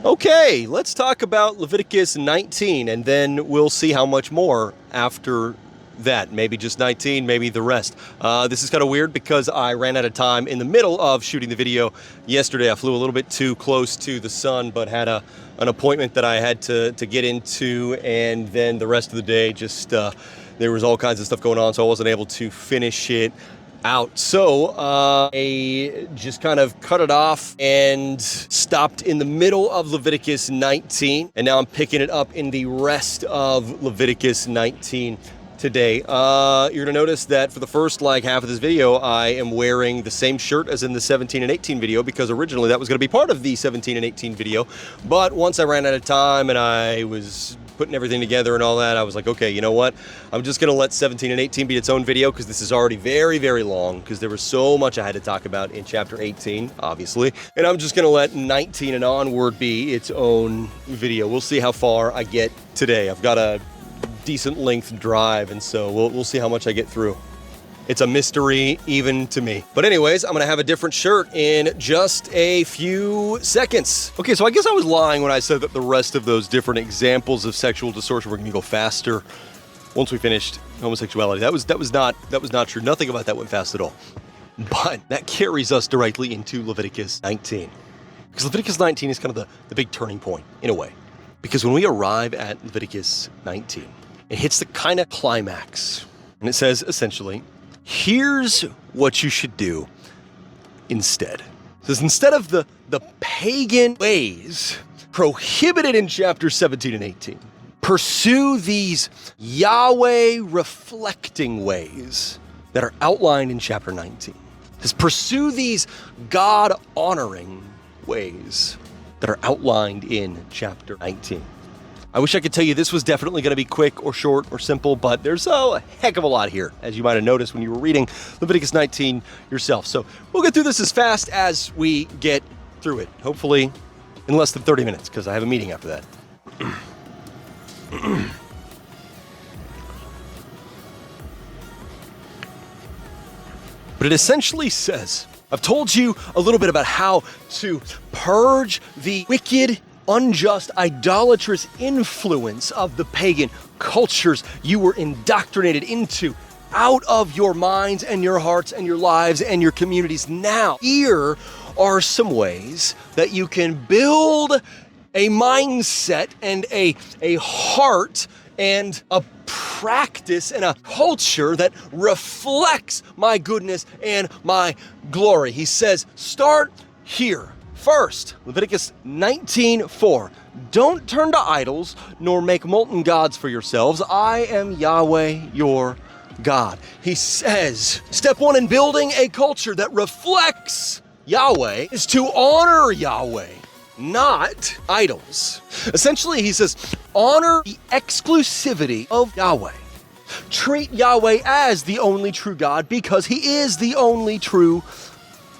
Okay, let's talk about Leviticus 19, and then we'll see how much more after that. Maybe just 19, maybe the rest. This is kind of weird because I ran out of time in the middle of shooting the video yesterday. I flew a little bit too close to the sun, but had an appointment that I had to get into, and then the rest of the day just there was all kinds of stuff going on, so I wasn't able to finish it out. So I just kind of cut it off and stopped in the middle of Leviticus 19, and now I'm picking it up in the rest of Leviticus 19 today. You're gonna notice that for the first half of this video, I am wearing the same shirt as in the 17 and 18 video, because originally that was gonna be part of the 17 and 18 video. But once I ran out of time and I was putting everything together and all that, I was like, okay, you know what? I'm just gonna let 17 and 18 be its own video, because this is already very, very long, because there was so much I had to talk about in chapter 18, obviously. And I'm just gonna let 19 and onward be its own video. We'll see how far I get today. I've got a decent length drive, and so we'll see how much I get through. It's a mystery even to me. But anyways, I'm gonna have a different shirt in just a few seconds. Okay, so I guess I was lying when I said that the rest of those different examples of sexual distortion were gonna go faster once we finished homosexuality. That was not true. Nothing about that went fast at all. But that carries us directly into Leviticus 19. Because Leviticus 19 is kind of the big turning point, in a way. Because when we arrive at Leviticus 19, it hits the kind of climax. And it says, essentially, here's what you should do instead. It says, instead of the pagan ways prohibited in chapter 17 and 18, pursue these Yahweh reflecting ways that are outlined in chapter 19. It says, pursue these God honoring ways that are outlined in chapter 19. I wish I could tell you this was definitely going to be quick or short or simple, but there's a heck of a lot here, as you might have noticed when you were reading Leviticus 19 yourself. So we'll get through this as fast as we get through it, hopefully in less than 30 minutes, because I have a meeting after that. But it essentially says, I've told you a little bit about how to purge the wicked, unjust, idolatrous influence of the pagan cultures you were indoctrinated into out of your minds and your hearts and your lives and your communities. Now, here are some ways that you can build a mindset and a heart and a practice and a culture that reflects my goodness and my glory. He says, start here. First, Leviticus 19:4. Don't turn to idols, nor make molten gods for yourselves. I am Yahweh, your God. He says, step one in building a culture that reflects Yahweh is to honor Yahweh, not idols. Essentially, he says, honor the exclusivity of Yahweh. Treat Yahweh as the only true God, because he is the only true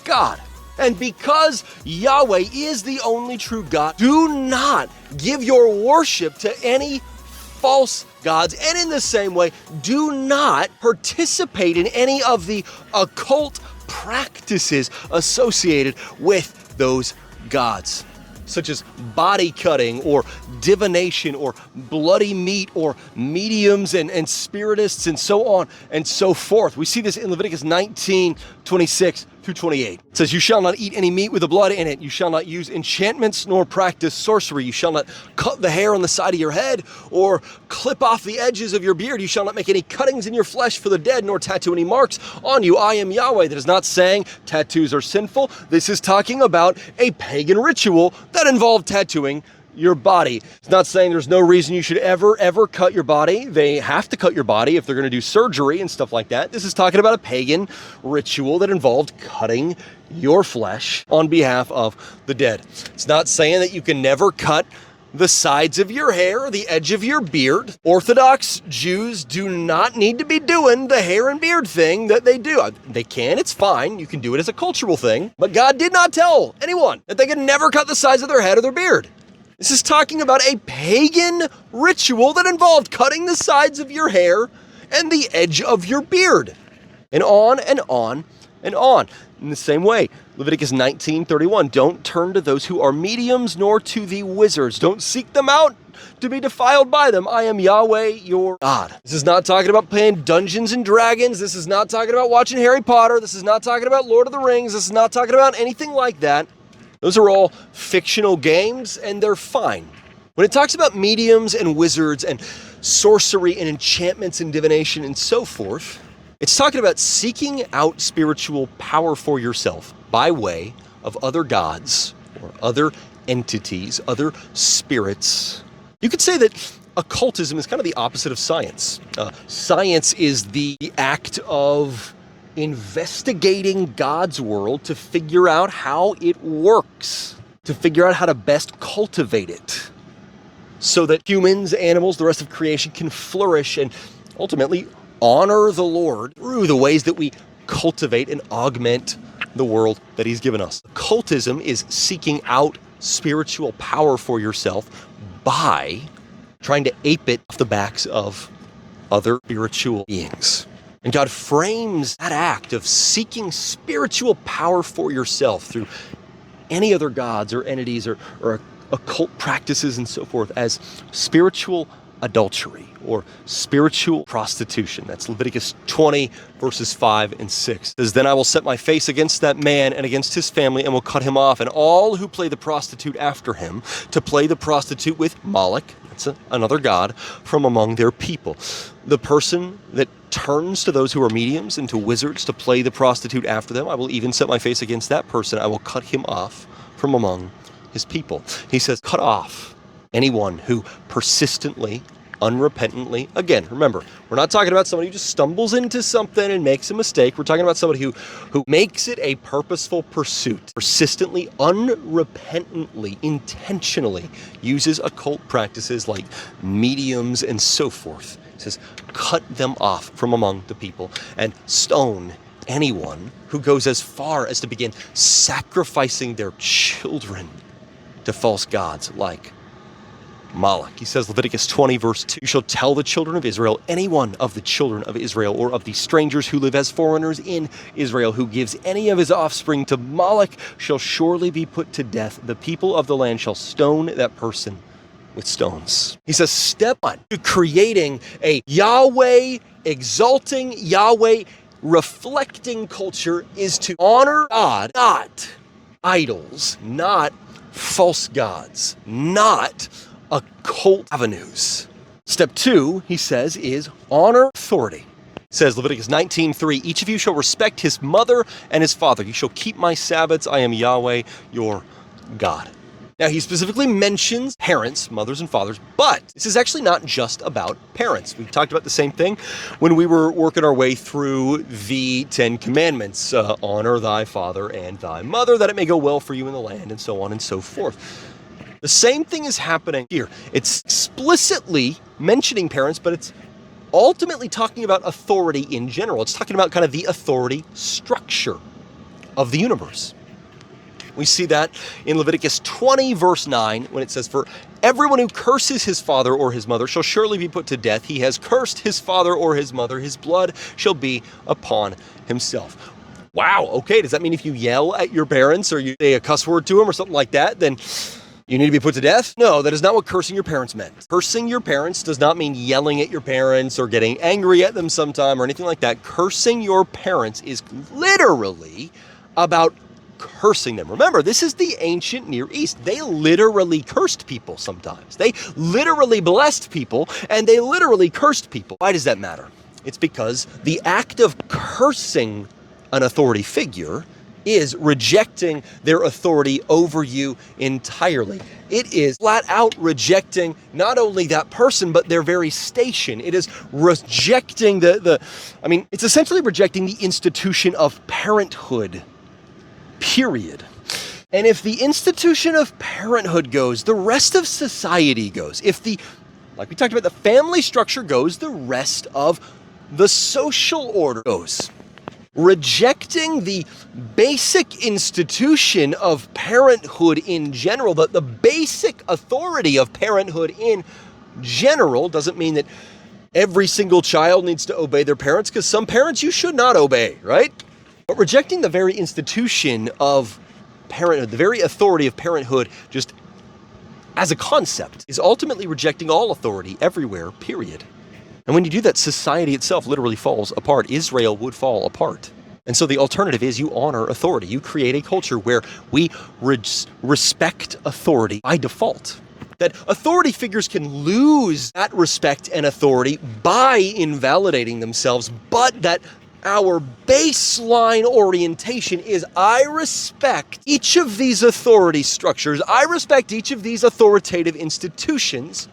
God. And because Yahweh is the only true God, do not give your worship to any false gods. And in the same way, do not participate in any of the occult practices associated with those gods, such as body cutting or divination or bloody meat or mediums and spiritists and so on and so forth. We see this in Leviticus 19:26 through 28. It says, you shall not eat any meat with the blood in it. You shall not use enchantments nor practice sorcery. You shall not cut the hair on the side of your head or clip off the edges of your beard. You shall not make any cuttings in your flesh for the dead, nor tattoo any marks on you. I am Yahweh. That is not saying tattoos are sinful. This is talking about a pagan ritual that involved tattooing your body. It's not saying there's no reason you should ever cut your body. They have to cut your body if they're going to do surgery and stuff like that. This is talking about a pagan ritual that involved cutting your flesh on behalf of the dead. It's not saying that you can never cut the sides of your hair or the edge of your beard. Orthodox Jews do not need to be doing the hair and beard thing that they do. They can, it's fine. You can do it as a cultural thing. But God did not tell anyone that they could never cut the sides of their head or their beard. This is talking about a pagan ritual that involved cutting the sides of your hair and the edge of your beard. And on and on and on. In the same way, Leviticus 19:31, don't turn to those who are mediums nor to the wizards. Don't seek them out to be defiled by them. I am Yahweh your God. This is not talking about playing Dungeons and Dragons. This is not talking about watching Harry Potter. This is not talking about Lord of the Rings. This is not talking about anything like that. Those are all fictional games, and they're fine. When it talks about mediums and wizards and sorcery and enchantments and divination and so forth, it's talking about seeking out spiritual power for yourself by way of other gods or other entities, other spirits. You could say that occultism is kind of the opposite of science. Science is the act of investigating God's world to figure out how it works, to figure out how to best cultivate it, so that humans, animals, the rest of creation can flourish and ultimately honor the Lord through the ways that we cultivate and augment the world that He's given us. Occultism is seeking out spiritual power for yourself by trying to ape it off the backs of other spiritual beings. And God frames that act of seeking spiritual power for yourself through any other gods or entities or occult practices and so forth as spiritual adultery or spiritual prostitution. That's Leviticus 20 verses 5 and 6. It says, then I will set my face against that man and against his family and will cut him off, and all who play the prostitute after him to play the prostitute with Moloch, that's another god, from among their people. The person that turns to those who are mediums and to wizards to play the prostitute after them, I will even set my face against that person. I will cut him off from among his people. He says, cut off anyone who persistently, unrepentantly, again, remember, we're not talking about somebody who just stumbles into something and makes a mistake. We're talking about somebody who makes it a purposeful pursuit, persistently, unrepentantly, intentionally uses occult practices like mediums and so forth. It says, cut them off from among the people and stone anyone who goes as far as to begin sacrificing their children to false gods like Moloch. He says, Leviticus 20 verse 2, you shall tell the children of Israel, any one of the children of Israel or of the strangers who live as foreigners in Israel who gives any of his offspring to Moloch shall surely be put to death. The people of the land shall stone that person with stones. He says, step on to creating a Yahweh exalting, Yahweh reflecting culture is to honor God, not idols, not false gods, not occult avenues. Step 2, he says, is honor authority. It says, Leviticus 19:3, each of you shall respect his mother and his father. You shall keep my Sabbaths. I am Yahweh, your God. Now, he specifically mentions parents, mothers and fathers, but this is actually not just about parents. We talked about the same thing when we were working our way through the 10 Commandments. Honor thy father and thy mother, that it may go well for you in the land, and so on and so forth. The same thing is happening here. It's explicitly mentioning parents, but it's ultimately talking about authority in general. It's talking about kind of the authority structure of the universe. We see that in Leviticus 20, verse 9, when it says, for everyone who curses his father or his mother shall surely be put to death. He has cursed his father or his mother. His blood shall be upon himself. Wow, okay, does that mean if you yell at your parents or you say a cuss word to them or something like that, then you need to be put to death? No, that is not what cursing your parents meant. Cursing your parents does not mean yelling at your parents or getting angry at them sometime or anything like that. Cursing your parents is literally about cursing them. Remember, this is the ancient Near East. They literally cursed people sometimes. They literally blessed people and they literally cursed people. Why does that matter? It's because the act of cursing an authority figure is rejecting their authority over you entirely. It is flat out rejecting not only that person, but their very station. It is rejecting it's essentially rejecting the institution of parenthood, period. And if the institution of parenthood goes, the rest of society goes. Like we talked about, the family structure goes, the rest of the social order goes. Rejecting the basic institution of parenthood in general, the basic authority of parenthood in general, doesn't mean that every single child needs to obey their parents, because some parents you should not obey, right? But rejecting the very institution of parenthood, the very authority of parenthood, just as a concept, is ultimately rejecting all authority everywhere, period. And when you do that, society itself literally falls apart. Israel would fall apart. And so the alternative is you honor authority. You create a culture where we respect authority by default. That authority figures can lose that respect and authority by invalidating themselves, but that our baseline orientation is I respect each of these authority structures. I respect each of these authoritative institutions.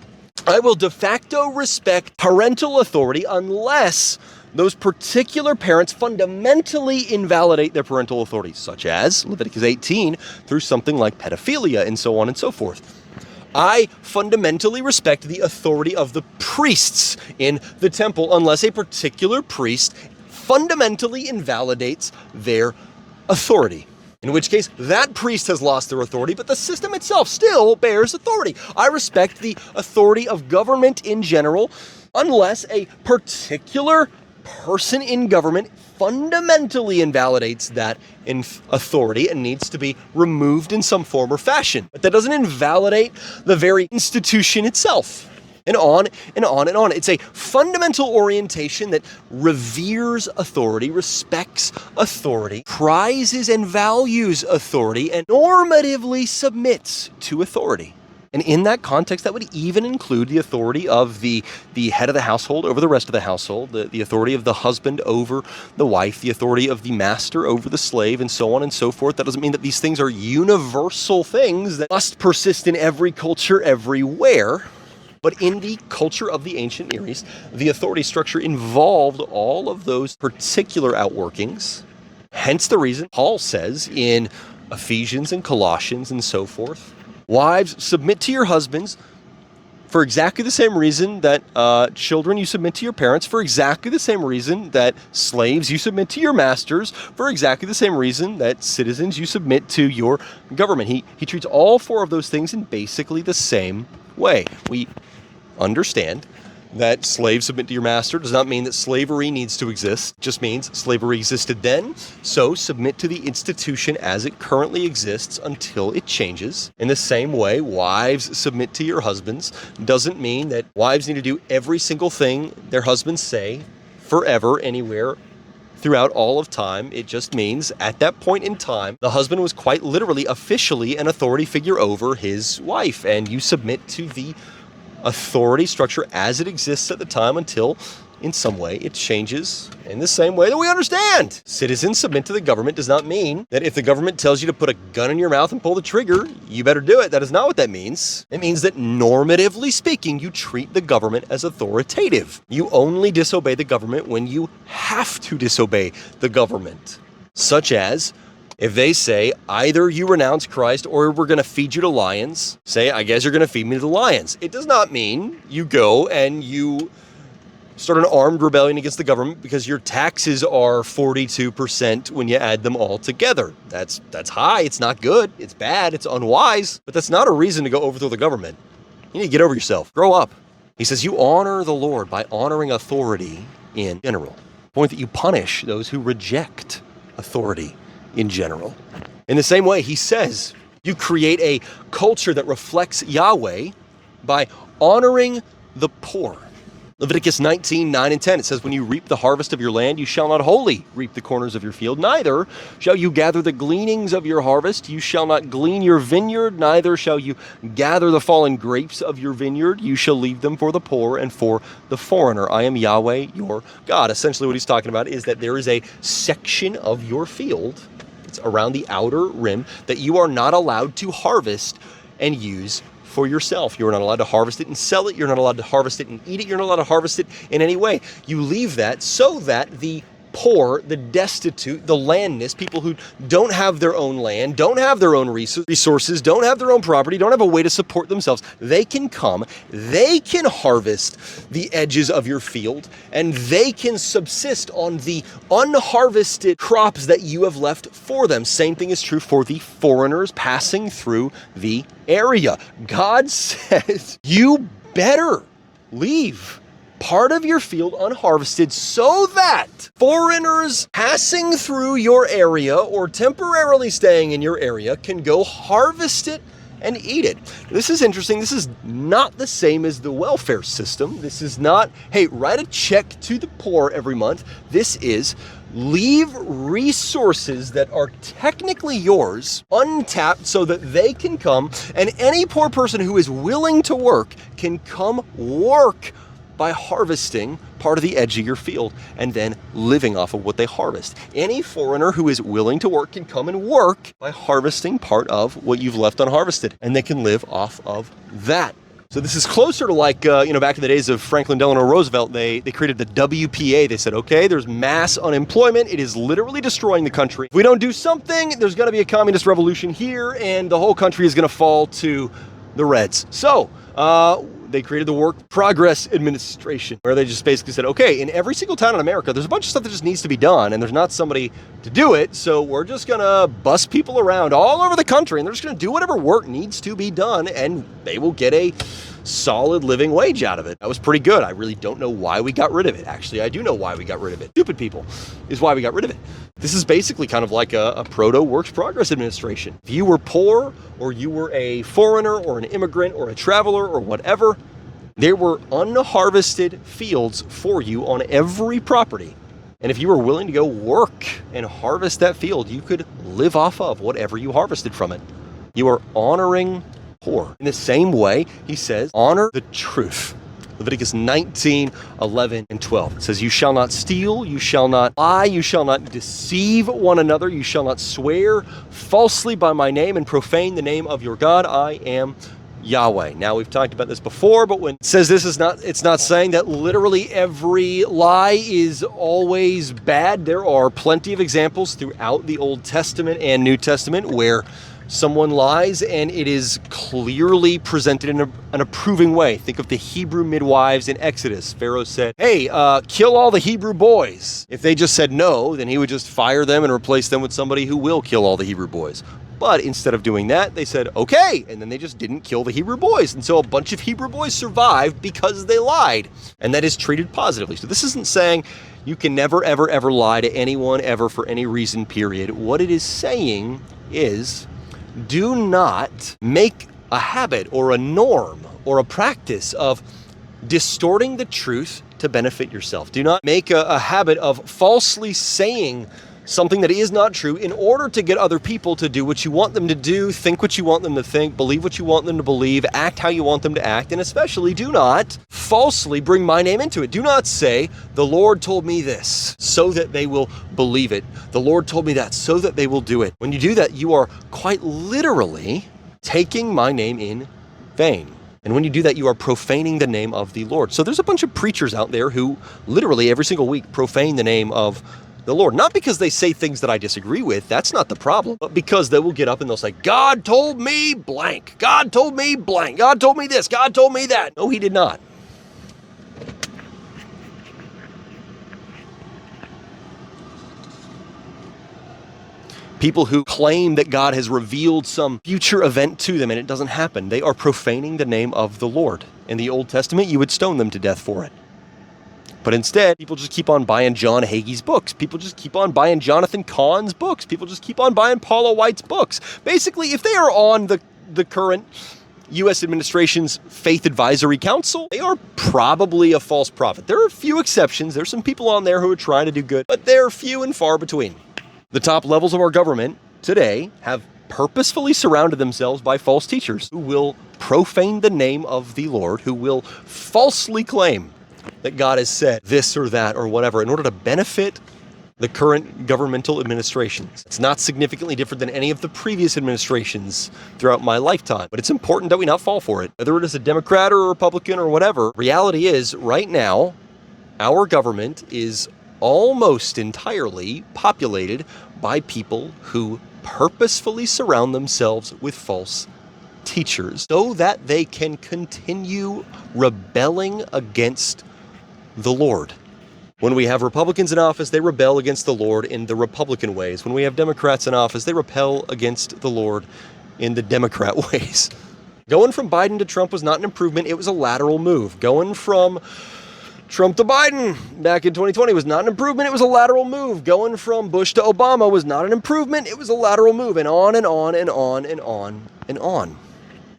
I will de facto respect parental authority unless those particular parents fundamentally invalidate their parental authority, such as Leviticus 18, through something like pedophilia and so on and so forth. I fundamentally respect the authority of the priests in the temple unless a particular priest fundamentally invalidates their authority. In which case, that priest has lost their authority, but the system itself still bears authority. I respect the authority of government in general unless a particular person in government fundamentally invalidates that authority and needs to be removed in some form or fashion. But that doesn't invalidate the very institution itself. And on and on and on. It's a fundamental orientation that reveres authority, respects authority, prizes and values authority, and normatively submits to authority. And in that context, that would even include the authority of the head of the household over the rest of the household, the authority of the husband over the wife, the authority of the master over the slave, and so on and so forth. That doesn't mean that these things are universal things that must persist in every culture everywhere. But in the culture of the ancient Near East, the authority structure involved all of those particular outworkings. Hence the reason Paul says in Ephesians and Colossians and so forth, wives, submit to your husbands for exactly the same reason that children, you submit to your parents, for exactly the same reason that slaves, you submit to your masters, for exactly the same reason that citizens, you submit to your government. He treats all four of those things in basically the same way. We understand that slaves submit to your master does not mean that slavery needs to exist. It just means slavery existed then, so submit to the institution as it currently exists until it changes. In the same way, wives submit to your husbands doesn't mean that wives need to do every single thing their husbands say forever, anywhere, throughout all of time. It just means at that point in time, the husband was quite literally officially an authority figure over his wife, and you submit to the authority structure as it exists at the time until in some way it changes in the same way that we understand. Citizens submit to the government does not mean that if the government tells you to put a gun in your mouth and pull the trigger, you better do it. That is not what that means. It means that normatively speaking, you treat the government as authoritative. You only disobey the government when you have to disobey the government, such as if they say, either you renounce Christ or we're going to feed you to lions, say, I guess you're going to feed me to the lions. It does not mean you go and you start an armed rebellion against the government because your taxes are 42% when you add them all together. That's high. It's not good. It's bad. It's unwise. But that's not a reason to go overthrow the government. You need to get over yourself. Grow up. He says you honor the Lord by honoring authority in general. Point that you punish those who reject authority in general. In the same way, he says, you create a culture that reflects Yahweh by honoring the poor. Leviticus 19, 9 and 10, it says, when you reap the harvest of your land, you shall not wholly reap the corners of your field, neither shall you gather the gleanings of your harvest. You shall not glean your vineyard, neither shall you gather the fallen grapes of your vineyard. You shall leave them for the poor and for the foreigner. I am Yahweh, your God. Essentially what he's talking about is that there is a section of your field, it's around the outer rim, that you are not allowed to harvest and use for yourself. You're not allowed to harvest it and sell it. You're not allowed to harvest it and eat it. You're not allowed to harvest it in any way. You leave that so that the poor, the destitute, the landless, people who don't have their own land, don't have their own resources, don't have their own property, don't have a way to support themselves, they can come, they can harvest the edges of your field, and they can subsist on the unharvested crops that you have left for them. Same thing is true for the foreigners passing through the area. God says, you better leave part of your field unharvested so that foreigners passing through your area or temporarily staying in your area can go harvest it and eat it. This is interesting. This is not the same as the welfare system. This is not, hey, write a check to the poor every month. This is leave resources that are technically yours untapped so that they can come, and any poor person who is willing to work can come work by harvesting part of the edge of your field and then living off of what they harvest. Any foreigner who is willing to work can come and work by harvesting part of what you've left unharvested, and they can live off of that. So this is closer to like, back in the days of Franklin Delano Roosevelt, they created the WPA. They said, okay, there's mass unemployment. It is literally destroying the country. If we don't do something, there's going to be a communist revolution here, and the whole country is going to fall to the Reds. So they created the Work Progress Administration, where they just basically said, okay, in every single town in America, there's a bunch of stuff that just needs to be done, and there's not somebody to do it, so we're just gonna bus people around all over the country, and they're just gonna do whatever work needs to be done, and they will get a solid living wage out of it. That was pretty good. I really don't know why we got rid of it. Actually, I do know why we got rid of it. Stupid people is why we got rid of it. This is basically kind of like a proto Works Progress Administration. If you were poor, or you were a foreigner, or an immigrant, or a traveler, or whatever, there were unharvested fields for you on every property. And if you were willing to go work and harvest that field, you could live off of whatever you harvested from it. You are honoring poor. In the same way, he says, honor the truth. Leviticus 19, 11, and 12. It says, you shall not steal, you shall not lie, you shall not deceive one another, you shall not swear falsely by my name and profane the name of your God. I am Yahweh. Now, we've talked about this before, but when it says this, it's not saying that literally every lie is always bad. There are plenty of examples throughout the Old Testament and New Testament where someone lies and it is clearly presented in an approving way. Think of the Hebrew midwives in Exodus. Pharaoh said, hey, kill all the Hebrew boys. If they just said no, then he would just fire them and replace them with somebody who will kill all the Hebrew boys. But instead of doing that, they said, okay, and then they just didn't kill the Hebrew boys. And so a bunch of Hebrew boys survived because they lied, and that is treated positively. So this isn't saying you can never, ever, ever lie to anyone ever for any reason, period. What it is saying is, do not make a habit or a norm or a practice of distorting the truth to benefit yourself. Do not make a habit of falsely saying something that is not true in order to get other people to do what you want them to do, think what you want them to think, believe what you want them to believe, act how you want them to act, and especially do not falsely bring my name into it. Do not say, the Lord told me this, so that they will believe it. The Lord told me that, so that they will do it. When you do that, you are quite literally taking my name in vain. And when you do that, you are profaning the name of the Lord. So there's a bunch of preachers out there who literally every single week profane the name of the Lord. Not because they say things that I disagree with, that's not the problem, but because they will get up and they'll say, God told me blank, God told me blank, God told me this, God told me that. No, he did not. People who claim that God has revealed some future event to them and it doesn't happen, they are profaning the name of the Lord. In the Old Testament, you would stone them to death for it. But instead, people just keep on buying John Hagee's books. People just keep on buying Jonathan Cahn's books. People just keep on buying Paula White's books. Basically, if they are on the current U.S. administration's Faith Advisory Council, they are probably a false prophet. There are a few exceptions. There's some people on there who are trying to do good, but they're few and far between. The top levels of our government today have purposefully surrounded themselves by false teachers who will profane the name of the Lord, who will falsely claim that God has said this or that or whatever in order to benefit the current governmental administrations. It's not significantly different than any of the previous administrations throughout my lifetime, but it's important that we not fall for it. Whether it is a Democrat or a Republican or whatever, reality is right now, our government is almost entirely populated by people who purposefully surround themselves with false teachers so that they can continue rebelling against the Lord. When we have Republicans in office, they rebel against the Lord in the Republican ways. When we have Democrats in office, they rebel against the Lord in the Democrat ways. Going from Biden to Trump was not an improvement, it was a lateral move. Going from Trump to Biden back in 2020 was not an improvement. It was a lateral move. Going from Bush to Obama was not an improvement. It was a lateral move, and on and on and on and on and on.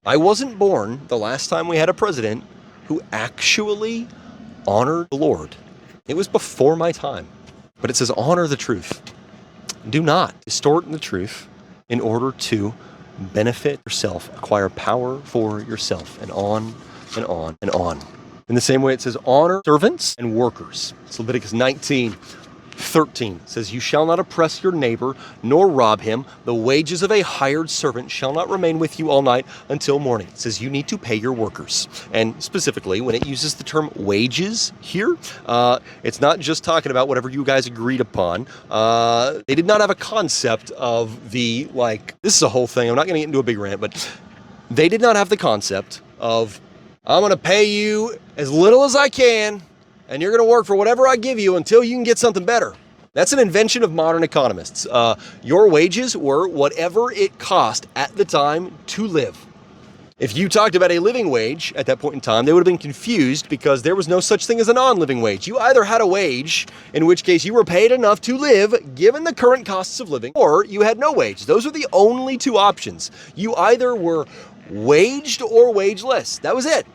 I wasn't born the last time we had a president who actually honored the Lord. It was before my time. But it says honor the truth. Do not distort the truth in order to benefit yourself, acquire power for yourself, and on and on and on. In the same way, it says honor servants and workers. It's Leviticus 19:13. It says, you shall not oppress your neighbor, nor rob him. The wages of a hired servant shall not remain with you all night until morning. It says you need to pay your workers. And specifically, when it uses the term wages here, it's not just talking about whatever you guys agreed upon. They did not have a concept of the, this is a whole thing. I'm not going to get into a big rant, but they did not have the concept of, I'm going to pay you as little as I can, and you're going to work for whatever I give you until you can get something better. That's an invention of modern economists. Your wages were whatever it cost at the time to live. If you talked about a living wage at that point in time, they would have been confused because there was no such thing as a non-living wage. You either had a wage, in which case you were paid enough to live given the current costs of living, or you had no wage. Those are the only two options. You either were waged or wageless. That was it.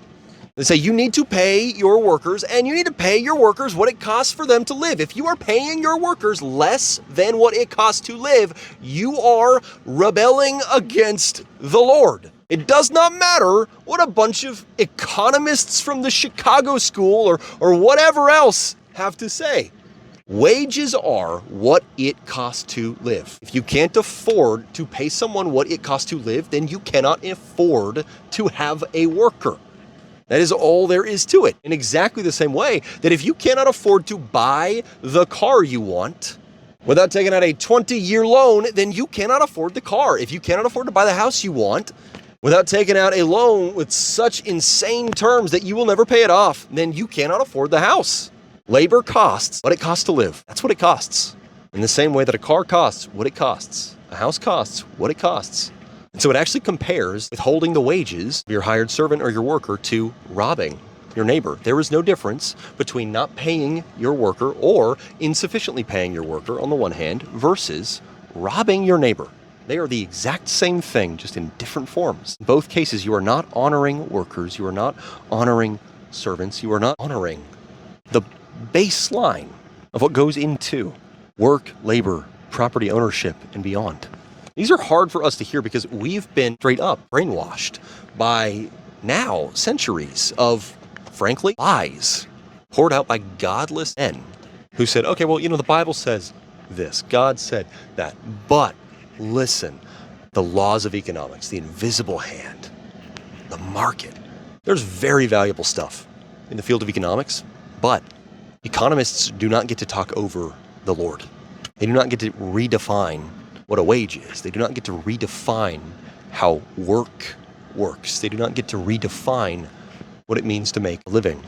They say you need to pay your workers, and you need to pay your workers what it costs for them to live. If you are paying your workers less than what it costs to live, you are rebelling against the Lord. It does not matter what a bunch of economists from the Chicago school or whatever else have to say. Wages are what it costs to live. If you can't afford to pay someone what it costs to live, then you cannot afford to have a worker. That is all there is to it. In exactly the same way that if you cannot afford to buy the car you want without taking out a 20-year loan, then you cannot afford the car. If you cannot afford to buy the house you want without taking out a loan with such insane terms that you will never pay it off, then you cannot afford the house. Labor costs what it costs to live. That's what it costs. In the same way that a car costs what it costs. A house costs what it costs. And so it actually compares withholding the wages of your hired servant or your worker to robbing your neighbor. There is no difference between not paying your worker or insufficiently paying your worker on the one hand versus robbing your neighbor. They are the exact same thing, just in different forms. In both cases, you are not honoring workers. You are not honoring servants. You are not honoring the baseline of what goes into work, labor, property ownership, and beyond. These are hard for us to hear because we've been straight up brainwashed by now centuries of, frankly, lies poured out by godless men who said, okay, well, the Bible says this, God said that, but listen, the laws of economics, the invisible hand, the market. There's very valuable stuff in the field of economics, but economists do not get to talk over the Lord. They do not get to redefine what a wage is. They do not get to redefine how work works. They do not get to redefine what it means to make a living.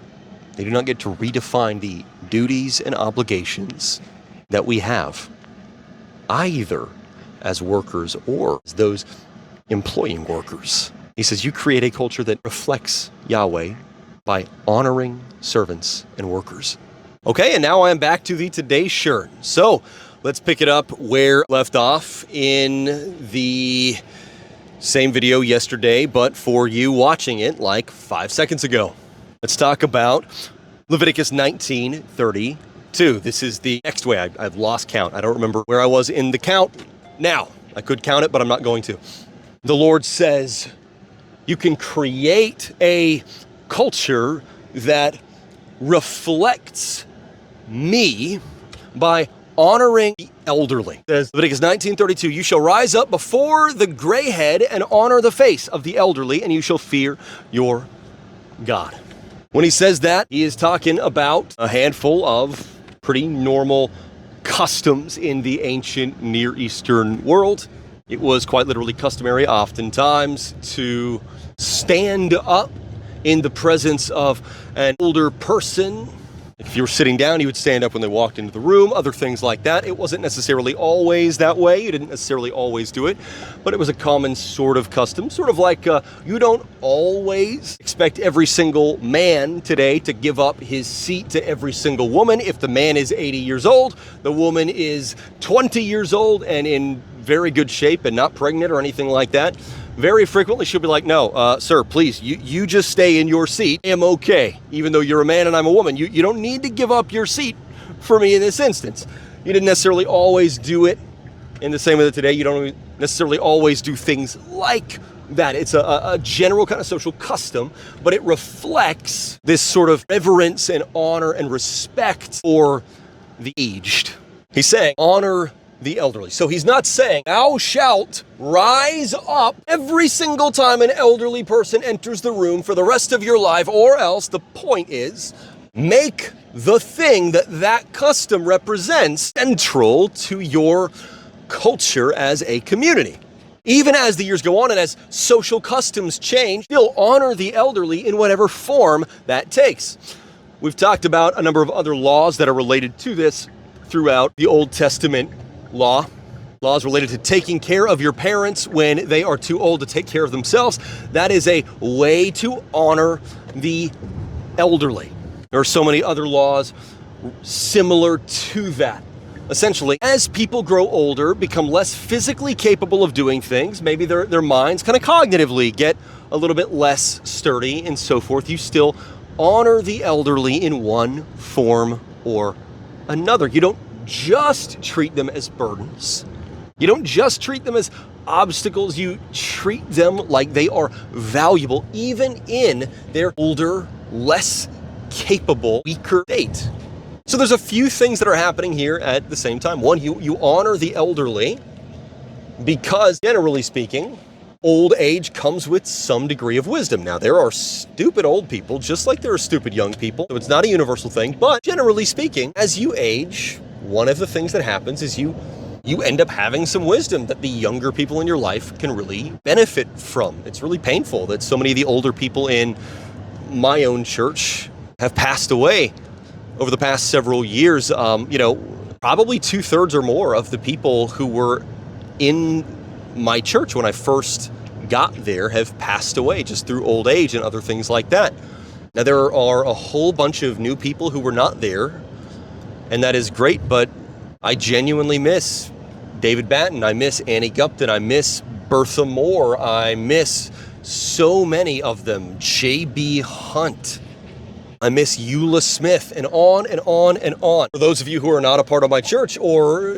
They do not get to redefine the duties and obligations that we have, either as workers or as those employing workers. He says you create a culture that reflects Yahweh by honoring servants and workers. Okay, and now I am back to the Today Shirt. So let's pick it up where left off in the same video yesterday, but for you watching it like 5 seconds ago. Let's talk about Leviticus 19:32. This is the next way. I've lost count. I don't remember where I was in the count now. I could count it, but I'm not going to. The Lord says you can create a culture that reflects me by honoring the elderly. It says Leviticus 19:32, you shall rise up before the gray head and honor the face of the elderly, and you shall fear your God. When he says that, he is talking about a handful of pretty normal customs in the ancient Near Eastern world. It was quite literally customary oftentimes to stand up in the presence of an older person. It If you were sitting down, you would stand up when they walked into the room, other things like that. It wasn't necessarily always that way. You didn't necessarily always do it, but it was a common sort of custom, sort of like you don't always expect every single man today to give up his seat to every single woman. If the man is 80 years old, the woman is 20 years old and in very good shape and not pregnant or anything like that. Very frequently, she'll be like, no, sir, please, you just stay in your seat. I am okay, even though you're a man and I'm a woman. You don't need to give up your seat for me in this instance. You didn't necessarily always do it in the same way that today. You don't necessarily always do things like that. It's a general kind of social custom, but it reflects this sort of reverence and honor and respect for the aged. He's saying, honor the elderly. So he's not saying, thou shalt rise up every single time an elderly person enters the room for the rest of your life, or else the point is, make the thing that custom represents central to your culture as a community. Even as the years go on and as social customs change, still honor the elderly in whatever form that takes. We've talked about a number of other laws that are related to this throughout the Old Testament laws related to taking care of your parents when they are too old to take care of themselves. That is a way to honor the elderly. There are so many other laws similar to that. Essentially, as people grow older, become less physically capable of doing things, maybe their minds kind of cognitively get a little bit less sturdy and so forth, you still honor the elderly in one form or another. You don't just treat them as burdens. You don't just treat them as obstacles. You treat them like they are valuable, even in their older, less capable, weaker state. So there's a few things that are happening here at the same time. One, you honor the elderly because, generally speaking, old age comes with some degree of wisdom. Now, there are stupid old people, just like there are stupid young people. So it's not a universal thing, but generally speaking, as you age, one of the things that happens is you end up having some wisdom that the younger people in your life can really benefit from. It's really painful that so many of the older people in my own church have passed away over the past several years. Probably 2/3 or more of the people who were in my church when I first got there have passed away just through old age and other things like that. Now, there are a whole bunch of new people who were not there, and that is great, but I genuinely miss David Batten. I miss Annie Gupton. I miss Bertha Moore. I miss so many of them. J.B. Hunt. I miss Eula Smith, and on and on and on. For those of you who are not a part of my church or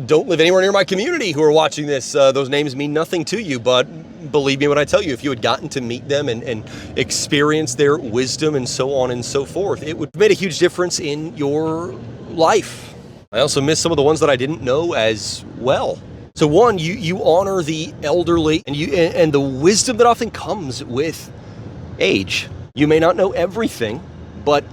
don't live anywhere near my community who are watching this, those names mean nothing to you, but believe me when I tell you, if you had gotten to meet them and experience their wisdom and so on and so forth, it would have made a huge difference in your life. I also miss some of the ones that I didn't know as well. So one, you honor the elderly and the wisdom that often comes with age. You may not know everything, but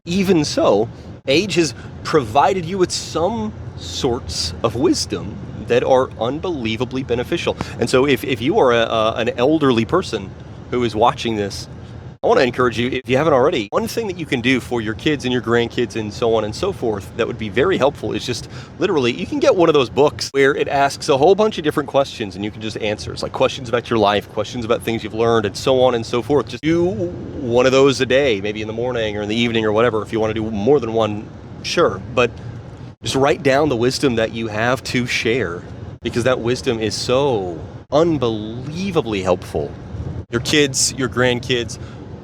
even so, age has provided you with some sorts of wisdom that are unbelievably beneficial. And so if you are an elderly person who is watching this, I want to encourage you, if you haven't already, one thing that you can do for your kids and your grandkids and so on and so forth that would be very helpful is just literally, you can get one of those books where it asks a whole bunch of different questions and you can just answer. It's like questions about your life, questions about things you've learned, and so on and so forth. Just do one of those a day, maybe in the morning or in the evening or whatever. If you want to do more than one, sure. But just write down the wisdom that you have to share, because that wisdom is so unbelievably helpful. Your kids, your grandkids,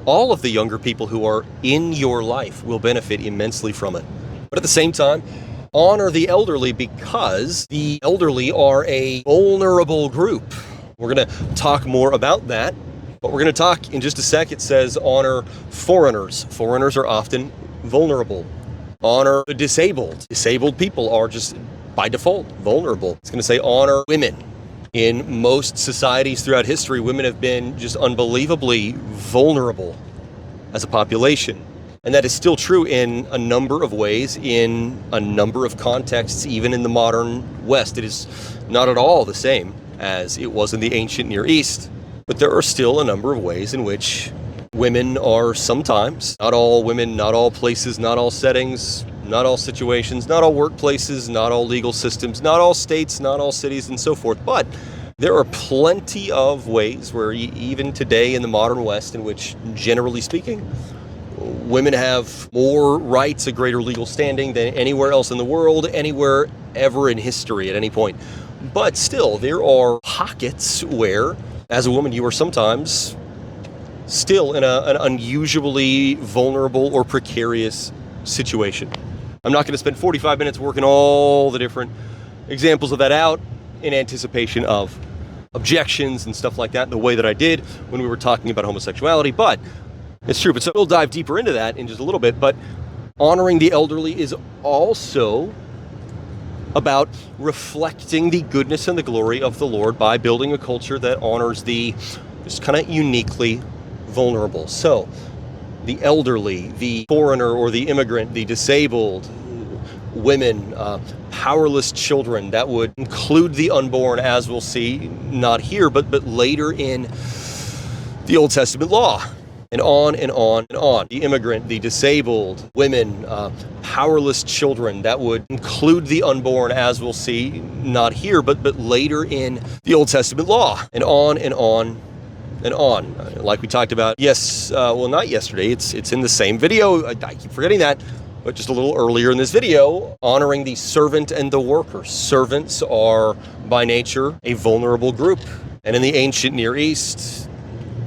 all of the younger people who are in your life will benefit immensely from it. But at the same time, honor the elderly because the elderly are a vulnerable group. We're going to talk more about that, but we're going to talk in just a sec. It says honor foreigners. Foreigners are often vulnerable. Honor the disabled. Disabled people are just by default vulnerable. It's going to say honor women. In most societies throughout history, women have been just unbelievably vulnerable as a population. And that is still true in a number of ways, in a number of contexts, even in the modern West. It is not at all the same as it was in the ancient Near East. But there are still a number of ways in which women are sometimes, not all women, not all places, not all settings, not all situations, not all workplaces, not all legal systems, not all states, not all cities, and so forth. But there are plenty of ways where even today in the modern West, in which, generally speaking, women have more rights, a greater legal standing than anywhere else in the world, anywhere ever in history at any point. But still, there are pockets where, as a woman, you are sometimes still in an unusually vulnerable or precarious situation. I'm not going to spend 45 minutes working all the different examples of that out in anticipation of objections and stuff like that, the way that I did when we were talking about homosexuality, but it's true. But so we'll dive deeper into that in just a little bit. But honoring the elderly is also about reflecting the goodness and the glory of the Lord by building a culture that honors the just kind of uniquely vulnerable. So the elderly, the foreigner or the immigrant, the disabled, women, powerless children, that would include the unborn, as we'll see, not here, but later in the Old Testament law. And on and on and on. The immigrant, the disabled, women, powerless children, that would include the unborn, as we'll see, not here, but later in the Old Testament law. And on and on and on. Like we talked about, not yesterday, it's in the same video, I keep forgetting that, but just a little earlier in this video, honoring the servant and the worker. Servants are, by nature, a vulnerable group. And in the ancient Near East,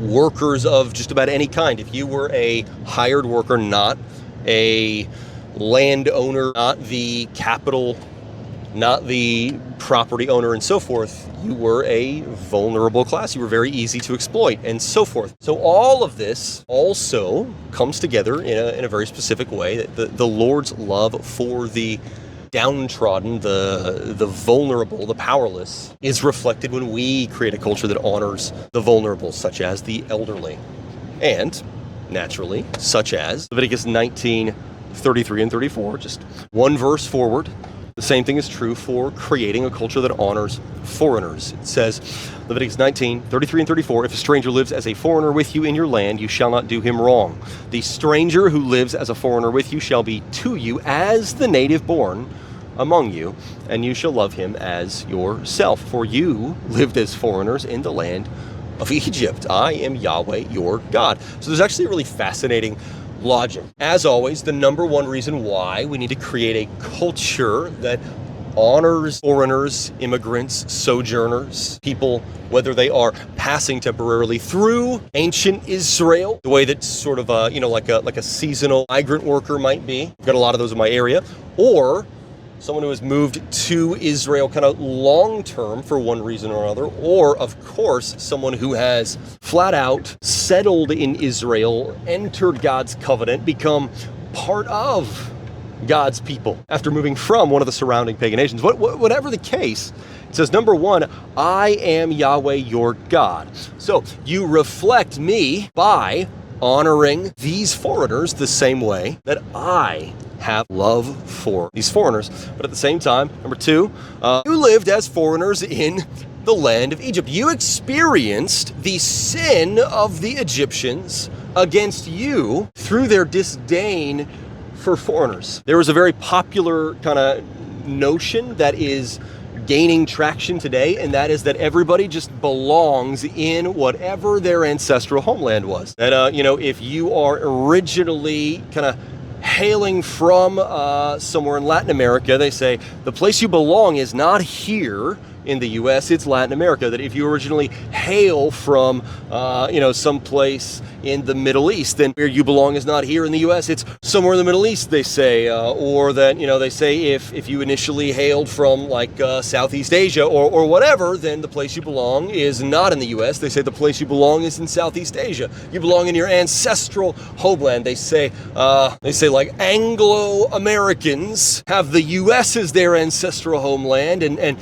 workers of just about any kind. If you were a hired worker, not a landowner, not the capital, not the property owner and so forth, you were a vulnerable class. You were very easy to exploit and so forth. So all of this also comes together in a very specific way. The Lord's love for the downtrodden, the vulnerable, the powerless, is reflected when we create a culture that honors the vulnerable, such as the elderly. And, naturally, such as Leviticus 19, 33 and 34, just one verse forward. The same thing is true for creating a culture that honors foreigners. It says, Leviticus 19, 33 and 34, if a stranger lives as a foreigner with you in your land, you shall not do him wrong. The stranger who lives as a foreigner with you shall be to you as the native born among you, and you shall love him as yourself. For you lived as foreigners in the land of Egypt. I am Yahweh, your God. So there's actually a really fascinating logic. As always, the number one reason why we need to create a culture that honors foreigners, immigrants, sojourners, people, whether they are passing temporarily through ancient Israel, the way that sort of like a seasonal migrant worker might be. I've got a lot of those in my area, or someone who has moved to Israel kind of long-term for one reason or another, or, of course, someone who has flat out settled in Israel, entered God's covenant, become part of God's people after moving from one of the surrounding pagan nations. Whatever the case, it says, number one, I am Yahweh your God. So you reflect me by honoring these foreigners the same way that I have love for these foreigners. But at the same time, number two, you lived as foreigners in the land of Egypt. You experienced the sin of the Egyptians against you through their disdain for foreigners. There was a very popular kind of notion that is gaining traction today, and that is that everybody just belongs in whatever their ancestral homeland was. That, if you are originally kind of hailing from somewhere in Latin America, they say the place you belong is not here in the U.S., it's Latin America. That if you originally hail from, someplace in the Middle East, then where you belong is not here in the U.S., it's somewhere in the Middle East, they say. Or that, they say if you initially hailed from Southeast Asia or whatever, then the place you belong is not in the U.S. They say the place you belong is in Southeast Asia. You belong in your ancestral homeland. They say like Anglo-Americans have the U.S. as their ancestral homeland, and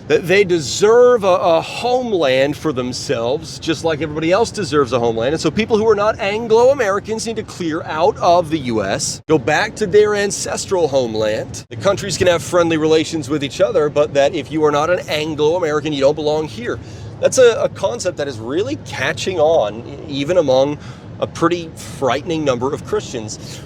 that they deserve a homeland for themselves, just like everybody else deserves a homeland. And so people who are not Anglo-Americans need to clear out of the U.S., go back to their ancestral homeland. The countries can have friendly relations with each other, but that if you are not an Anglo-American, you don't belong here. That's a concept that is really catching on, even among a pretty frightening number of Christians.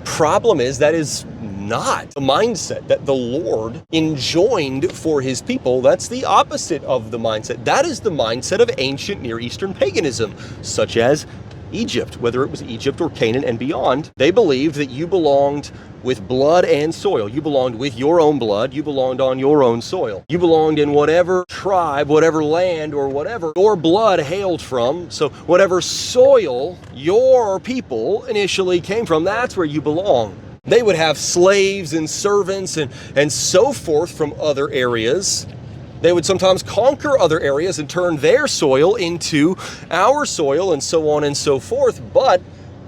Problem is, that is not the mindset that the Lord enjoined for his people. That's the opposite of the mindset. That is the mindset of ancient Near Eastern paganism, such as Egypt, whether it was Egypt or Canaan and beyond. They believed that you belonged with blood and soil. You belonged with your own blood. You belonged on your own soil. You belonged in whatever tribe, whatever land, or whatever your blood hailed from. So whatever soil your people initially came from, that's where you belong. They would have slaves and servants and so forth from other areas. They would sometimes conquer other areas and turn their soil into our soil and so on and so forth. But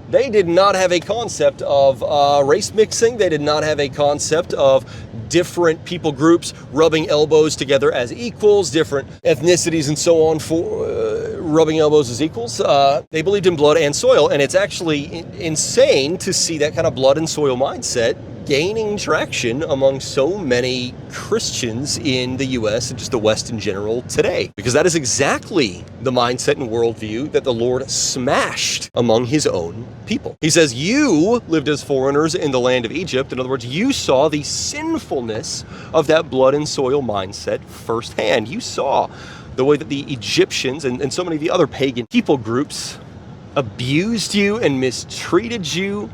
they did not have a concept of race mixing. They did not have a concept of different people groups rubbing elbows together as equals, different ethnicities and so on for rubbing elbows as equals. They believed in blood and soil, and it's actually insane to see that kind of blood and soil mindset gaining traction among so many Christians in the U.S. and just the West in general today. Because that is exactly the mindset and worldview that the Lord smashed among his own people. He says, you lived as foreigners in the land of Egypt. In other words, you saw the sinfulness of that blood and soil mindset firsthand. You saw the way that the Egyptians and so many of the other pagan people groups abused you and mistreated you,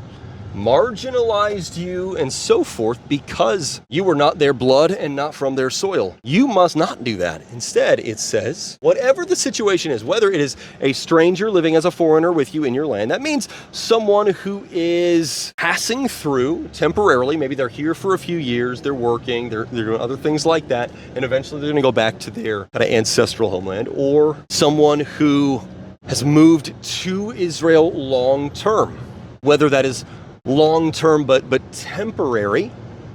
marginalized you, and so forth because you were not their blood and not from their soil. You must not do that. Instead, it says, whatever the situation is, whether it is a stranger living as a foreigner with you in your land, that means someone who is passing through temporarily, maybe they're here for a few years, they're working, they're doing other things like that, and eventually they're going to go back to their kind of ancestral homeland, or someone who has moved to Israel long term, whether that is long-term but temporary,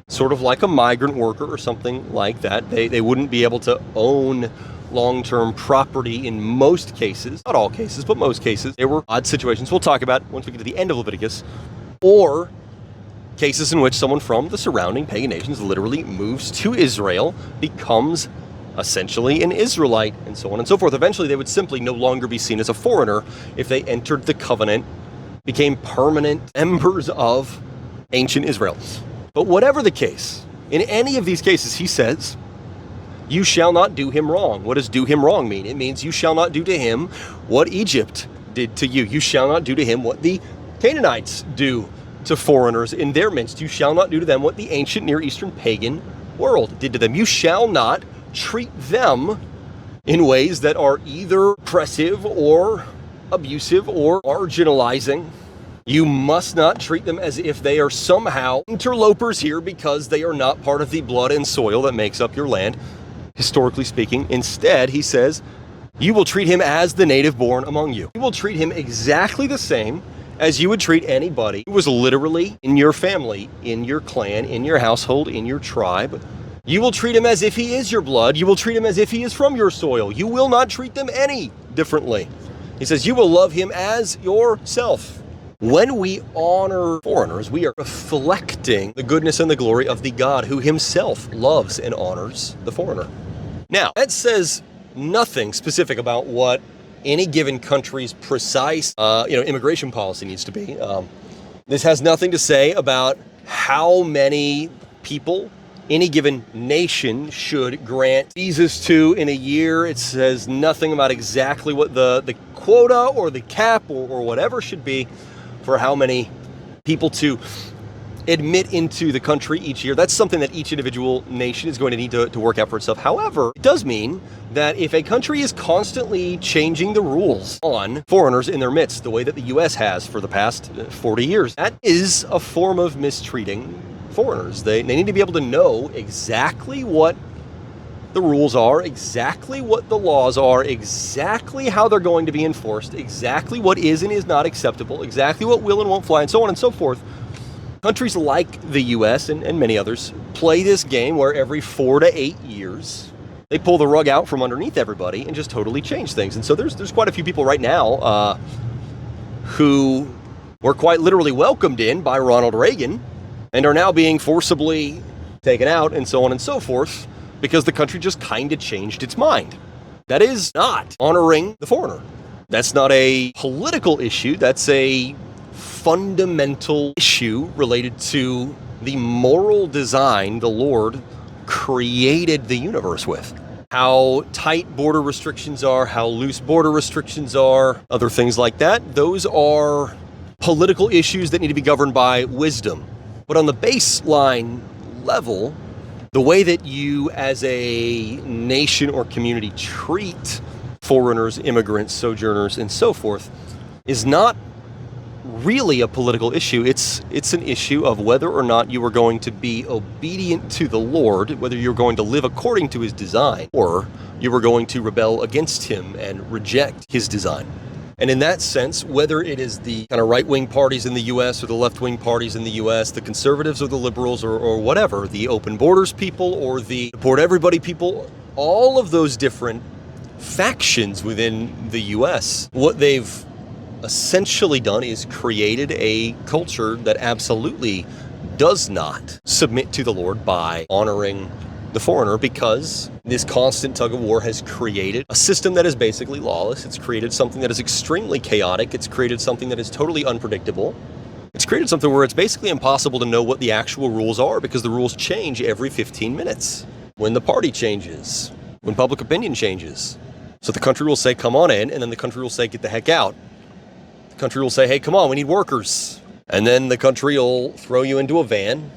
sort of like a migrant worker or something like that. They wouldn't be able to own long-term property in most cases, not all cases, but most cases. There were odd situations we'll talk about once we get to the end of Leviticus, or cases in which someone from the surrounding pagan nations literally moves to Israel, becomes essentially an Israelite, and so on and so forth. Eventually, they would simply no longer be seen as a foreigner if they entered the covenant, became permanent members of ancient Israel. But whatever the case, in any of these cases, he says, you shall not do him wrong. What does do him wrong mean? It means you shall not do to him what Egypt did to you. You shall not do to him what the Canaanites do to foreigners in their midst. You shall not do to them what the ancient Near Eastern pagan world did to them. You shall not treat them in ways that are either oppressive or abusive or marginalizing. You must not treat them as if they are somehow interlopers here because they are not part of the blood and soil that makes up your land, historically speaking. Instead, he says, you will treat him as the native born among you. You will treat him exactly the same as you would treat anybody who was literally in your family, in your clan, in your household, in your tribe. You will treat him as if he is your blood. You will treat him as if he is from your soil. You will not treat them any differently. He says, you will love him as yourself. When we honor foreigners, we are reflecting the goodness and the glory of the God who himself loves and honors the foreigner. Now, that says nothing specific about what any given country's precise immigration policy needs to be. This has nothing to say about how many people any given nation should grant visas to in a year. It says nothing about exactly what the quota or the cap or whatever should be for how many people to admit into the country each year. That's something that each individual nation is going to need to work out for itself. However, it does mean that if a country is constantly changing the rules on foreigners in their midst, the way that the U.S. has for the past 40 years, that is a form of mistreating foreigners. They need to be able to know exactly what the rules are, exactly what the laws are, exactly how they're going to be enforced, exactly what is and is not acceptable, exactly what will and won't fly, and so on and so forth. Countries like the U.S. and many others play this game where every 4 to 8 years they pull the rug out from underneath everybody and just totally change things. And so there's quite a few people right now who were quite literally welcomed in by Ronald Reagan and are now being forcibly taken out and so on and so forth because the country just kind of changed its mind. That is not honoring the foreigner. That's not a political issue. That's a fundamental issue related to the moral design the Lord created the universe with. How tight border restrictions are, how loose border restrictions are, other things like that. Those are political issues that need to be governed by wisdom. But on the baseline level, the way that you as a nation or community treat foreigners, immigrants, sojourners, and so forth is not really a political issue. It's an issue of whether or not you are going to be obedient to the Lord, whether you're going to live according to his design, or you are going to rebel against him and reject his design. And in that sense, whether it is the kind of right-wing parties in the U.S. or the left-wing parties in the U.S., the conservatives or the liberals or whatever, the open borders people or the support everybody people, all of those different factions within the U.S., what they've essentially done is created a culture that absolutely does not submit to the Lord by honoring the foreigner, because this constant tug of war has created a system that is basically lawless. It's created something that is extremely chaotic. It's created something that is totally unpredictable. It's created something where it's basically impossible to know what the actual rules are, because the rules change every 15 minutes. When the party changes, when public opinion changes. So the country will say, come on in, and then the country will say, get the heck out. The country will say, hey, come on, we need workers. And then the country will throw you into a van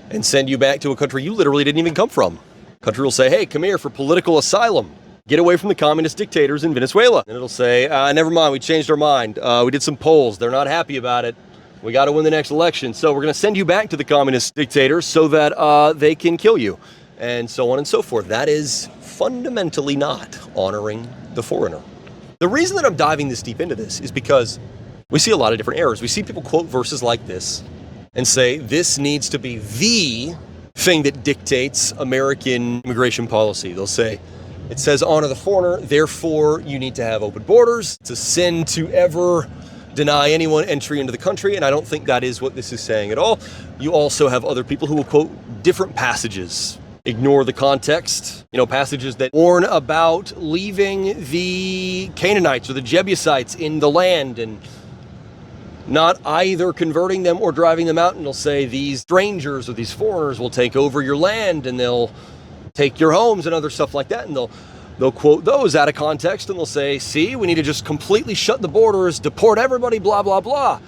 and send you back to a country you literally didn't even come from. Country will say, hey, come here for political asylum. Get away from the communist dictators in Venezuela. And it'll say, never mind, we changed our mind. We did some polls. They're not happy about it. We got to win the next election. So we're going to send you back to the communist dictators so that they can kill you. And so on and so forth. That is fundamentally not honoring the foreigner. The reason that I'm diving this deep into this is because we see a lot of different errors. We see people quote verses like this and say, this needs to be the thing that dictates American immigration policy. They'll say, it says honor the foreigner, therefore you need to have open borders. It's a sin to ever deny anyone entry into the country, and I don't think that is what this is saying at all. You also have other people who will quote different passages, ignore the context, passages that warn about leaving the Canaanites or the Jebusites in the land and not either converting them or driving them out. And they'll say these strangers or these foreigners will take over your land and they'll take your homes and other stuff like that. And they'll quote those out of context and they'll say, see, we need to just completely shut the borders, deport everybody, blah, blah, blah.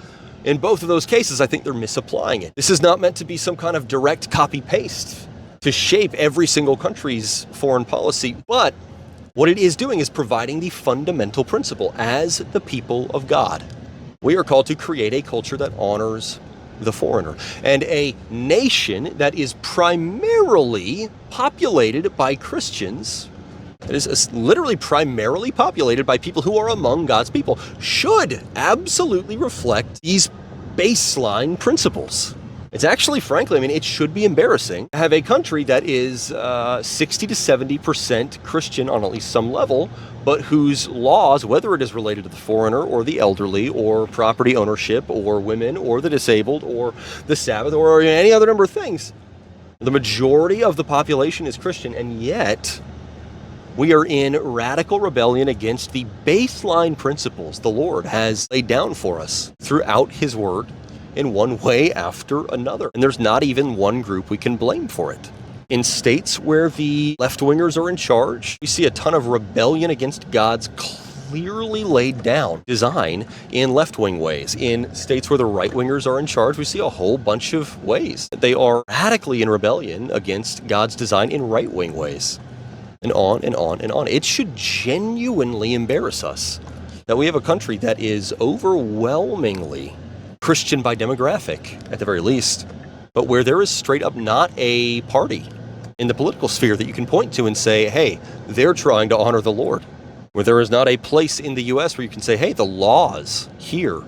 In both of those cases, I think they're misapplying it. This is not meant to be some kind of direct copy-paste to shape every single country's foreign policy. But what it is doing is providing the fundamental principle as the people of God. We are called to create a culture that honors the foreigner, and a nation that is primarily populated by Christians, that is literally primarily populated by people who are among God's people, should absolutely reflect these baseline principles. It's actually, frankly, it should be embarrassing to have a country that is 60 to 70% Christian on at least some level, but whose laws, whether it is related to the foreigner or the elderly or property ownership or women or the disabled or the Sabbath or any other number of things, the majority of the population is Christian, and yet we are in radical rebellion against the baseline principles the Lord has laid down for us throughout his word in one way after another. And there's not even one group we can blame for it. In states where the left-wingers are in charge, we see a ton of rebellion against God's clearly laid down design in left-wing ways. In states where the right-wingers are in charge, we see a whole bunch of ways. They are radically in rebellion against God's design in right-wing ways. And on and on and on. It should genuinely embarrass us that we have a country that is overwhelmingly Christian by demographic, at the very least, but where there is straight up not a party in the political sphere that you can point to and say, hey, they're trying to honor the Lord. Where there is not a place in the U.S. where you can say, hey, the laws here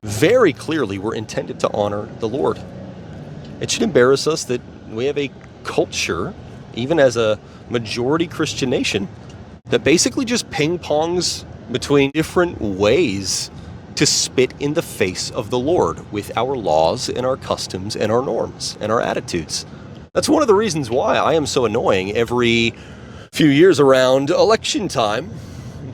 very clearly were intended to honor the Lord. It should embarrass us that we have a culture, even as a majority Christian nation, that basically just ping-pongs between different ways to spit in the face of the Lord with our laws and our customs and our norms and our attitudes. That's one of the reasons why I am so annoying every few years around election time,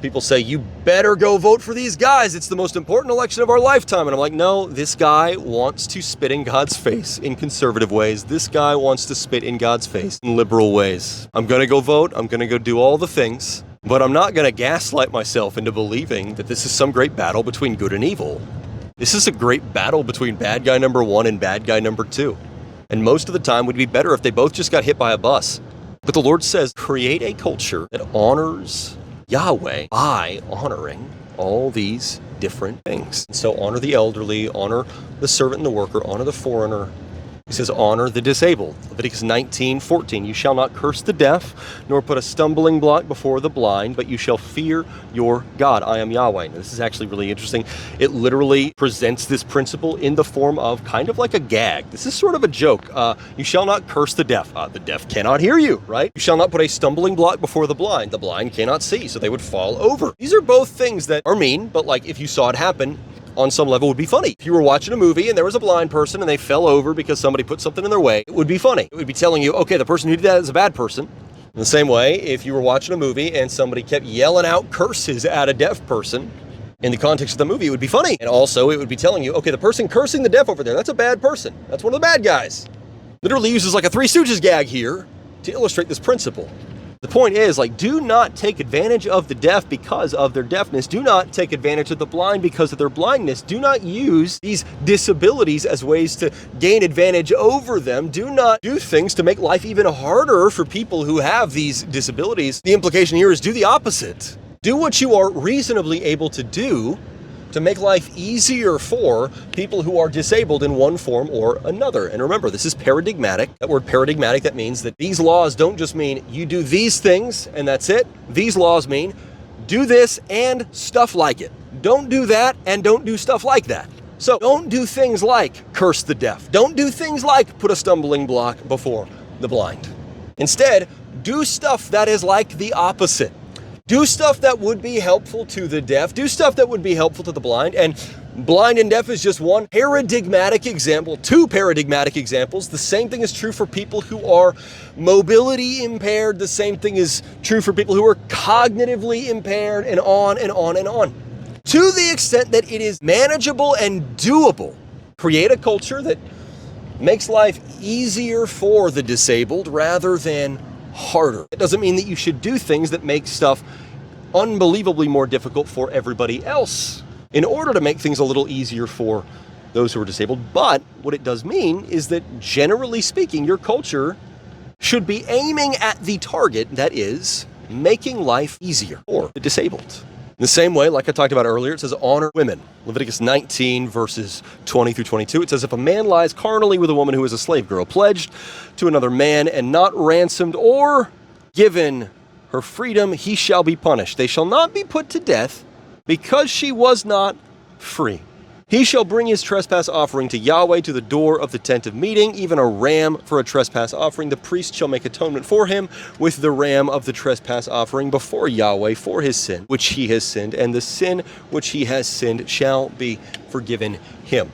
people say, you better go vote for these guys. It's the most important election of our lifetime. And I'm like, no, this guy wants to spit in God's face in conservative ways. This guy wants to spit in God's face in liberal ways. I'm going to go vote. I'm going to go do all the things. But I'm not going to gaslight myself into believing that this is some great battle between good and evil. This is a great battle between bad guy number one and bad guy number two. And most of the time would be better if they both just got hit by a bus. But the Lord says, create a culture that honors Yahweh by honoring all these different things. And so honor the elderly, honor the servant and the worker, honor the foreigner. He says, honor the disabled. Leviticus 19:14, you shall not curse the deaf, nor put a stumbling block before the blind, but you shall fear your God. I am Yahweh. Now, this is actually really interesting. It literally presents this principle in the form of kind of like a gag. This is sort of a joke. You shall not curse the deaf. The deaf cannot hear you, right? You shall not put a stumbling block before the blind. The blind cannot see, so they would fall over. These are both things that are mean, but like if you saw it happen, on some level would be funny. If you were watching a movie and there was a blind person and they fell over because somebody put something in their way, it would be funny. It would be telling you, okay, the person who did that is a bad person. In the same way, if you were watching a movie and somebody kept yelling out curses at a deaf person, in the context of the movie, it would be funny. And also, it would be telling you, okay, the person cursing the deaf over there, that's a bad person. That's one of the bad guys. Literally uses like a Three Stooges gag here to illustrate this principle. The point is, like, do not take advantage of the deaf because of their deafness. Do not take advantage of the blind because of their blindness. Do not use these disabilities as ways to gain advantage over them. Do not do things to make life even harder for people who have these disabilities. The implication here is do the opposite. Do what you are reasonably able to do to make life easier for people who are disabled in one form or another. And remember, this is paradigmatic. That word paradigmatic, that means that these laws don't just mean you do these things and that's it. These laws mean do this and stuff like it. Don't do that and don't do stuff like that. So don't do things like curse the deaf. Don't do things like put a stumbling block before the blind. Instead, do stuff that is like the opposite. Do stuff that would be helpful to the deaf. Do stuff that would be helpful to the blind. And blind and deaf is just one paradigmatic example, two paradigmatic examples. The same thing is true for people who are mobility impaired. The same thing is true for people who are cognitively impaired, and on and on and on. To the extent that it is manageable and doable, create a culture that makes life easier for the disabled rather than harder. It doesn't mean that you should do things that make stuff unbelievably more difficult for everybody else in order to make things a little easier for those who are disabled. But what it does mean is that generally speaking, your culture should be aiming at the target, that is, making life easier for the disabled. In the same way, like I talked about earlier, it says honor women. Leviticus 19, verses 20 through 22, it says, if a man lies carnally with a woman who is a slave girl, pledged to another man and not ransomed or given her freedom, he shall be punished. They shall not be put to death because she was not free. He shall bring his trespass offering to Yahweh to the door of the tent of meeting, even a ram for a trespass offering. The priest shall make atonement for him with the ram of the trespass offering before Yahweh for his sin, which he has sinned, and the sin which he has sinned shall be forgiven him.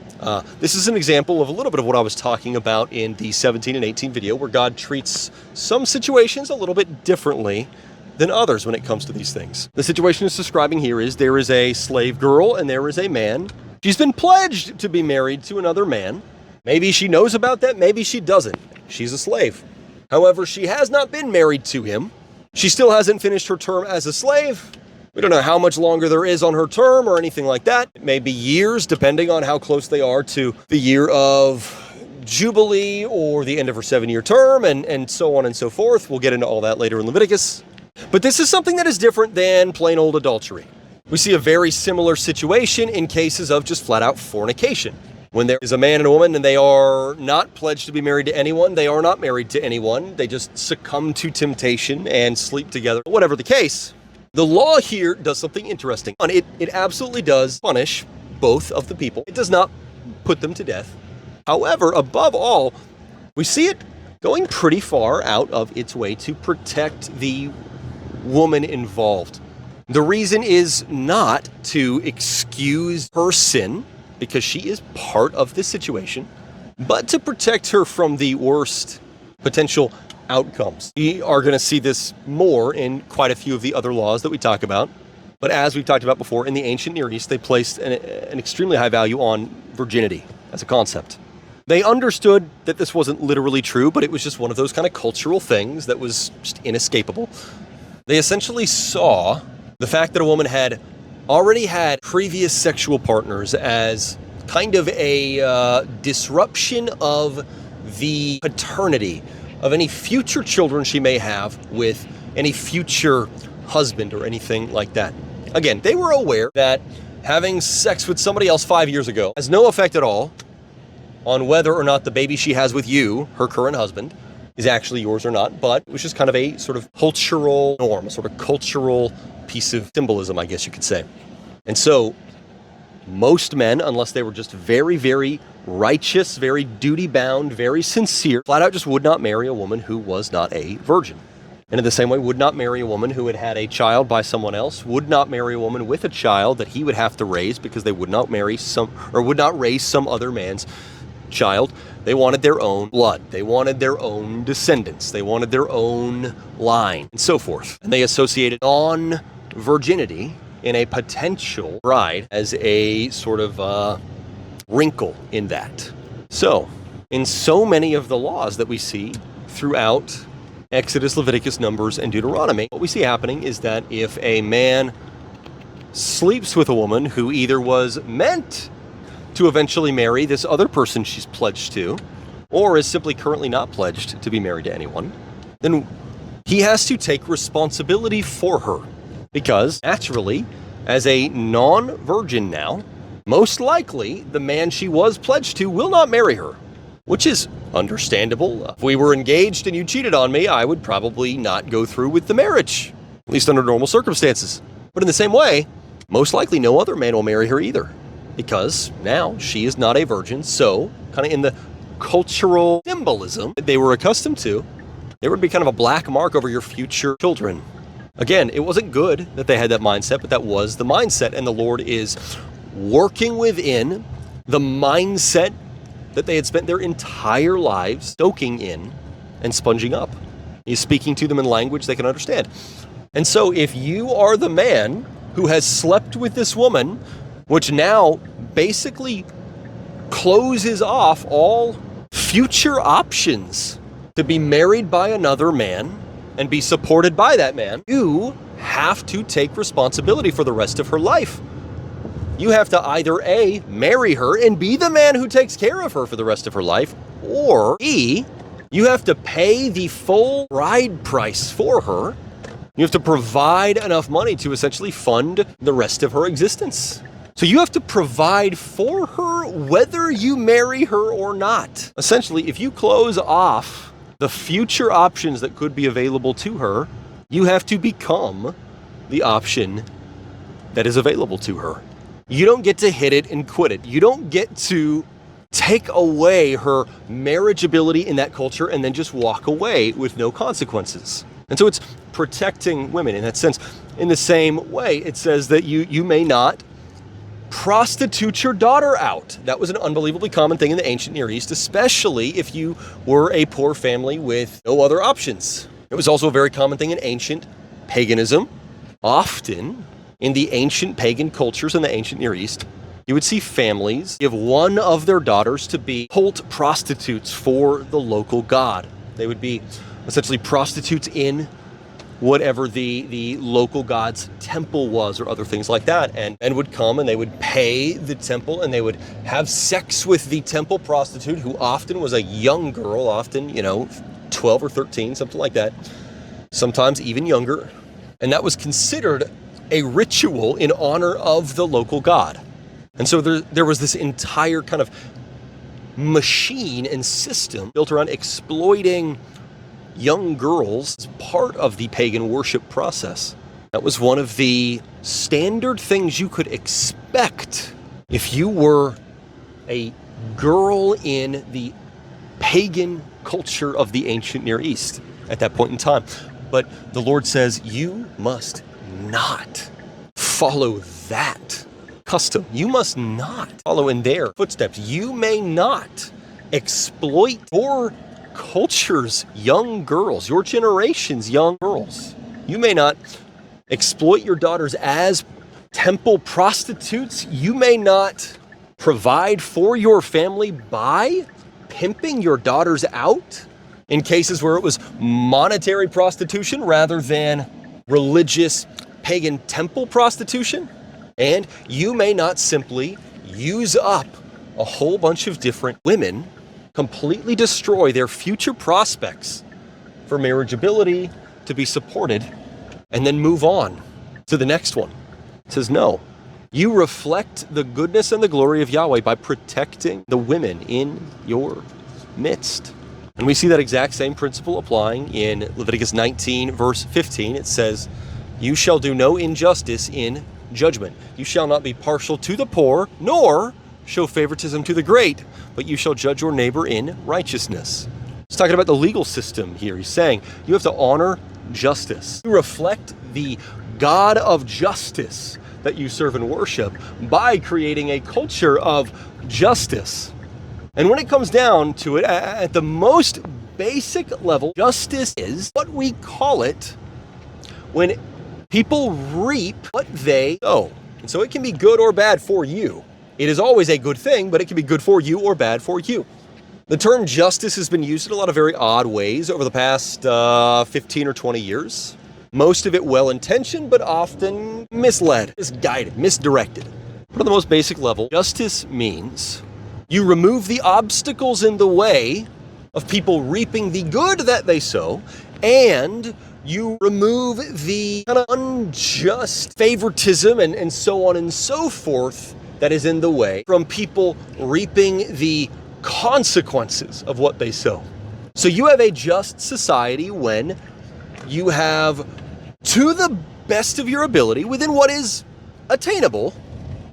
This is an example of a little bit of what I was talking about in the 17 and 18 video, where God treats some situations a little bit differently than others when it comes to these things. The situation it's describing here is there is a slave girl and there is a man. She's been pledged to be married to another man. Maybe she knows about that, maybe she doesn't. She's a slave. However, she has not been married to him. She still hasn't finished her term as a slave. We don't know how much longer there is on her term or anything like that. It may be years, depending on how close they are to the year of Jubilee or the end of her 7-year term, and so on and so forth. We'll get into all that later in Leviticus. But this is something that is different than plain old adultery. We see a very similar situation in cases of just flat out fornication. When there is a man and a woman and they are not pledged to be married to anyone, they are not married to anyone, they just succumb to temptation and sleep together. Whatever the case, the law here does something interesting. It absolutely does punish both of the people. It does not put them to death. However, above all, we see it going pretty far out of its way to protect the woman involved. The reason is not to excuse her sin, because she is part of this situation, but to protect her from the worst potential outcomes. We are going to see this more in quite a few of the other laws that we talk about. But as we've talked about before, in the ancient Near East, they placed an extremely high value on virginity as a concept. They understood that this wasn't literally true, but it was just one of those kind of cultural things that was just inescapable. They essentially saw the fact that a woman had already had previous sexual partners as kind of a disruption of the paternity of any future children she may have with any future husband or anything like that. Again, they were aware that having sex with somebody else 5 years ago has no effect at all on whether or not the baby she has with you, her current husband, is actually yours or not, but it was just kind of a sort of cultural norm, a sort of cultural piece of symbolism, I guess you could say. And so most men, unless they were just very, very righteous, very duty-bound, very sincere, flat out just would not marry a woman who was not a virgin. And in the same way, would not marry a woman who had had a child by someone else, would not marry a woman with a child that he would have to raise because they would not raise some other man's child. They wanted their own blood. They wanted their own descendants. They wanted their own line, and so forth. And they associated non-virginity in a potential bride as a sort of wrinkle in that. So, in so many of the laws that we see throughout Exodus, Leviticus, Numbers, and Deuteronomy, what we see happening is that if a man sleeps with a woman who either was meant to eventually marry this other person she's pledged to, or is simply currently not pledged to be married to anyone, then he has to take responsibility for her. Because, naturally, as a non-virgin now, most likely the man she was pledged to will not marry her, which is understandable. If we were engaged and you cheated on me, I would probably not go through with the marriage, at least under normal circumstances. But in the same way, most likely no other man will marry her either, because now she is not a virgin. So, kind of in the cultural symbolism that they were accustomed to, there would be kind of a black mark over your future children. Again, it wasn't good that they had that mindset, but that was the mindset, and the Lord is working within the mindset that they had spent their entire lives soaking in and sponging up. He's speaking to them in language they can understand. And so if you are the man who has slept with this woman, which now basically closes off all future options to be married by another man and be supported by that man, you have to take responsibility for the rest of her life. You have to either A, marry her and be the man who takes care of her for the rest of her life, or B, you have to pay the full bride price for her. You have to provide enough money to essentially fund the rest of her existence. So you have to provide for her whether you marry her or not. Essentially, if you close off the future options that could be available to her, you have to become the option that is available to her. You don't get to hit it and quit it. You don't get to take away her marriageability in that culture and then just walk away with no consequences. And so it's protecting women in that sense. In the same way, it says that you may not prostitute your daughter out. That was an unbelievably common thing in the ancient Near East, especially if you were a poor family with no other options. It was also a very common thing in ancient paganism. Often, in the ancient pagan cultures in the ancient Near East, you would see families give one of their daughters to be cult prostitutes for the local god. They would be essentially prostitutes in whatever the local god's temple was or other things like that. And men would come and they would pay the temple and they would have sex with the temple prostitute, who often was a young girl, often, 12 or 13, something like that, sometimes even younger. And that was considered a ritual in honor of the local god. And so there was this entire kind of machine and system built around exploiting young girls as part of the pagan worship process. That was one of the standard things you could expect if you were a girl in the pagan culture of the ancient Near East at that point in time. But the Lord says, you must not follow that custom. You must not follow in their footsteps. You may not exploit your culture's young girls, your generation's young girls. You may not exploit your daughters as temple prostitutes. You may not provide for your family by pimping your daughters out in cases where it was monetary prostitution rather than religious pagan temple prostitution. And you may not simply use up a whole bunch of different women, completely destroy their future prospects for marriageability to be supported, and then move on to the next one. It says, no, you reflect the goodness and the glory of Yahweh by protecting the women in your midst. And we see that exact same principle applying in Leviticus 19, verse 15. It says, you shall do no injustice in judgment. You shall not be partial to the poor, nor show favoritism to the great, but you shall judge your neighbor in righteousness. He's talking about the legal system here. He's saying you have to honor justice. You reflect the God of justice that you serve and worship by creating a culture of justice. And when it comes down to it, at the most basic level, justice is what we call it when people reap what they sow. And so it can be good or bad for you. It is always a good thing, but it can be good for you or bad for you. The term justice has been used in a lot of very odd ways over the past 15 or 20 years. Most of it well-intentioned, but often misled, misguided, misdirected. But on the most basic level, justice means you remove the obstacles in the way of people reaping the good that they sow, and you remove the kind of unjust favoritism and so on and so forth that is in the way from people reaping the consequences of what they sow. So you have a just society when you have, to the best of your ability, within what is attainable,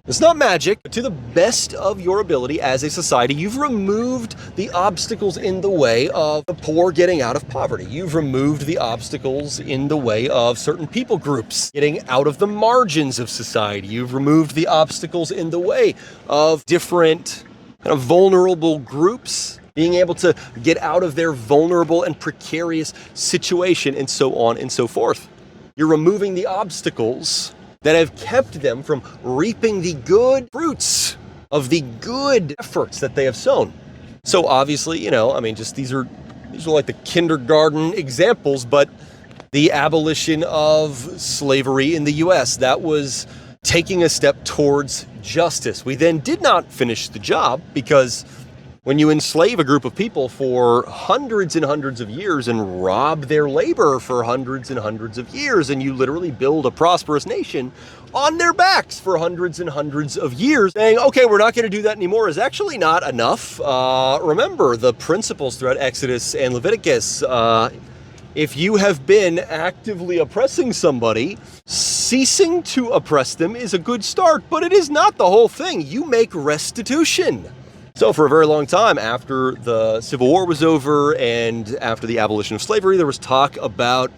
it's not magic, but to the best of your ability as a society, you've removed the obstacles in the way of the poor getting out of poverty. You've removed the obstacles in the way of certain people groups getting out of the margins of society. You've removed the obstacles in the way of different kind of vulnerable groups being able to get out of their vulnerable and precarious situation, and so on and so forth. You're removing the obstacles that have kept them from reaping the good fruits of the good efforts that they have sown. So obviously, these are like the kindergarten examples, but the abolition of slavery in the US, that was taking a step towards justice. We then did not finish the job, because when you enslave a group of people for hundreds and hundreds of years and rob their labor for hundreds and hundreds of years, and you literally build a prosperous nation on their backs for hundreds and hundreds of years, saying, okay, we're not going to do that anymore, is actually not enough. Remember the principles throughout Exodus and Leviticus. If you have been actively oppressing somebody, ceasing to oppress them is a good start, but it is not the whole thing. You make restitution. So for a very long time, after the Civil War was over and after the abolition of slavery, there was talk about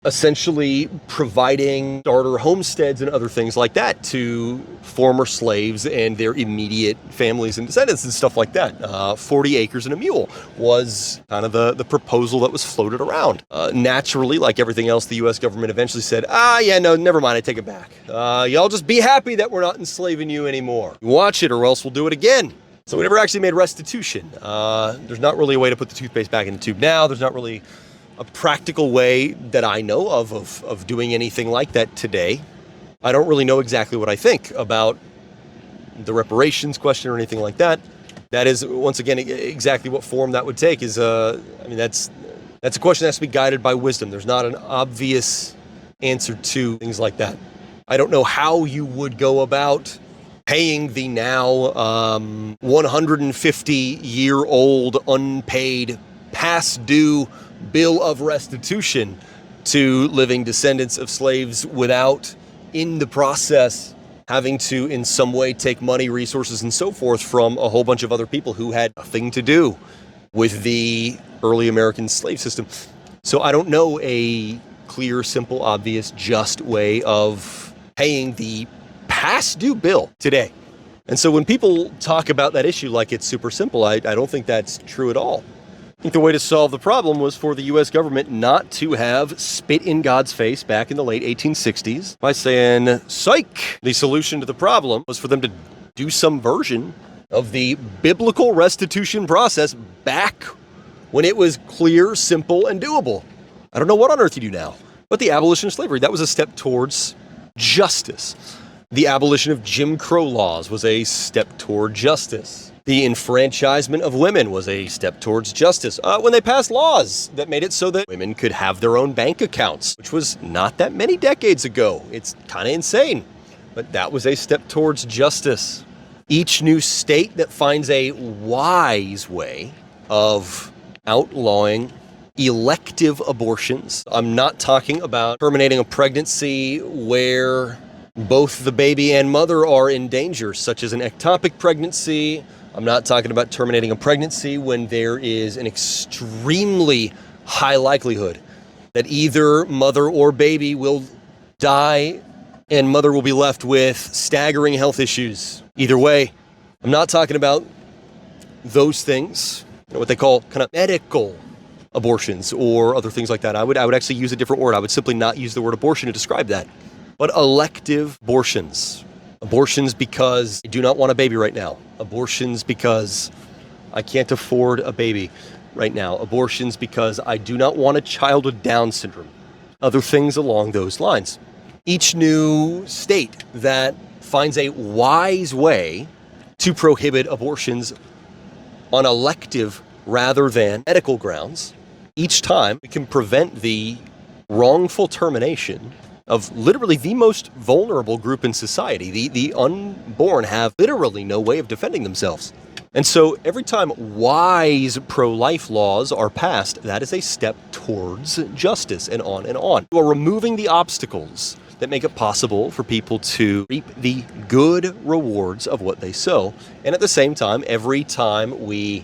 essentially providing starter homesteads and other things like that to former slaves and their immediate families and descendants and stuff like that. 40 acres and a mule was kind of the proposal that was floated around. Naturally, like everything else, the U.S. government eventually said, no, never mind, I take it back. Y'all just be happy that we're not enslaving you anymore. Watch it or else we'll do it again. So we never actually made restitution. There's not really a way to put the toothpaste back in the tube now. There's not really a practical way that I know of doing anything like that today. I don't really know exactly what I think about the reparations question or anything like that. That is, once again, exactly what form that would take is, that's a question that has to be guided by wisdom. There's not an obvious answer to things like that. I don't know how you would go about paying the now 150-year-old unpaid past due bill of restitution to living descendants of slaves without, in the process, having to in some way take money, resources, and so forth from a whole bunch of other people who had nothing to do with the early American slave system. So I don't know a clear, simple, obvious, just way of paying the past due bill today. And so when people talk about that issue like it's super simple, I don't think that's true at all. I think the way to solve the problem was for the U.S. government not to have spit in God's face back in the late 1860s by saying, psych! The solution to the problem was for them to do some version of the biblical restitution process back when it was clear, simple, and doable. I don't know what on earth you do now. But the abolition of slavery, that was a step towards justice. The abolition of Jim Crow laws was a step toward justice. The enfranchisement of women was a step towards justice. When they passed laws that made it so that women could have their own bank accounts, which was not that many decades ago. It's kind of insane, but that was a step towards justice. Each new state that finds a wise way of outlawing elective abortions. I'm not talking about terminating a pregnancy where both the baby and mother are in danger, such as an ectopic pregnancy. I'm not talking about terminating a pregnancy when there is an extremely high likelihood that either mother or baby will die and mother will be left with staggering health issues. Either way, I'm not talking about those things, what they call kind of medical abortions or other things like that. I would actually use a different word. I would simply not use the word abortion to describe that. But elective abortions. Abortions because I do not want a baby right now. Abortions because I can't afford a baby right now. Abortions because I do not want a child with Down syndrome. Other things along those lines. Each new state that finds a wise way to prohibit abortions on elective rather than medical grounds, each time we can prevent the wrongful termination of literally the most vulnerable group in society. The unborn have literally no way of defending themselves. And so every time wise pro-life laws are passed, that is a step towards justice, and on and on. You are removing the obstacles that make it possible for people to reap the good rewards of what they sow. And at the same time, every time we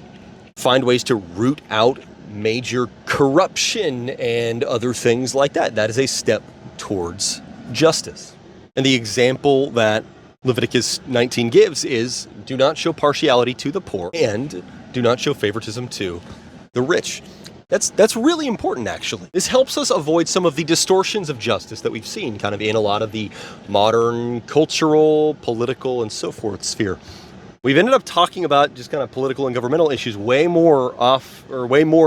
find ways to root out major corruption and other things like that, that is a step towards justice. And the example that Leviticus 19 gives is do not show partiality to the poor and do not show favoritism to the rich. That's really important, actually. This helps us avoid some of the distortions of justice that we've seen kind of in a lot of the modern cultural, political, and so forth sphere. We've ended up talking about just kind of political and governmental issues way more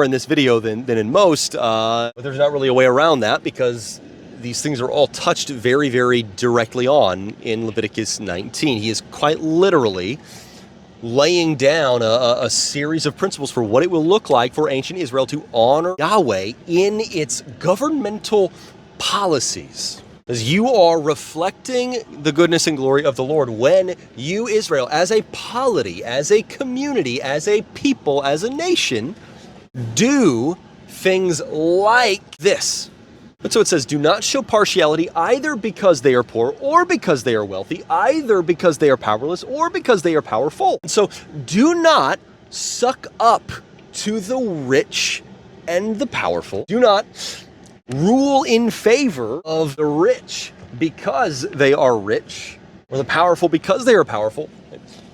in this video than in most, but there's not really a way around that because these things are all touched very, very directly on in Leviticus 19. He is quite literally laying down a series of principles for what it will look like for ancient Israel to honor Yahweh in its governmental policies. As you are reflecting the goodness and glory of the Lord when you, Israel, as a polity, as a community, as a people, as a nation, do things like this. But so it says, do not show partiality either because they are poor or because they are wealthy, either because they are powerless or because they are powerful. And so do not suck up to the rich and the powerful. Do not rule in favor of the rich because they are rich, or the powerful because they are powerful.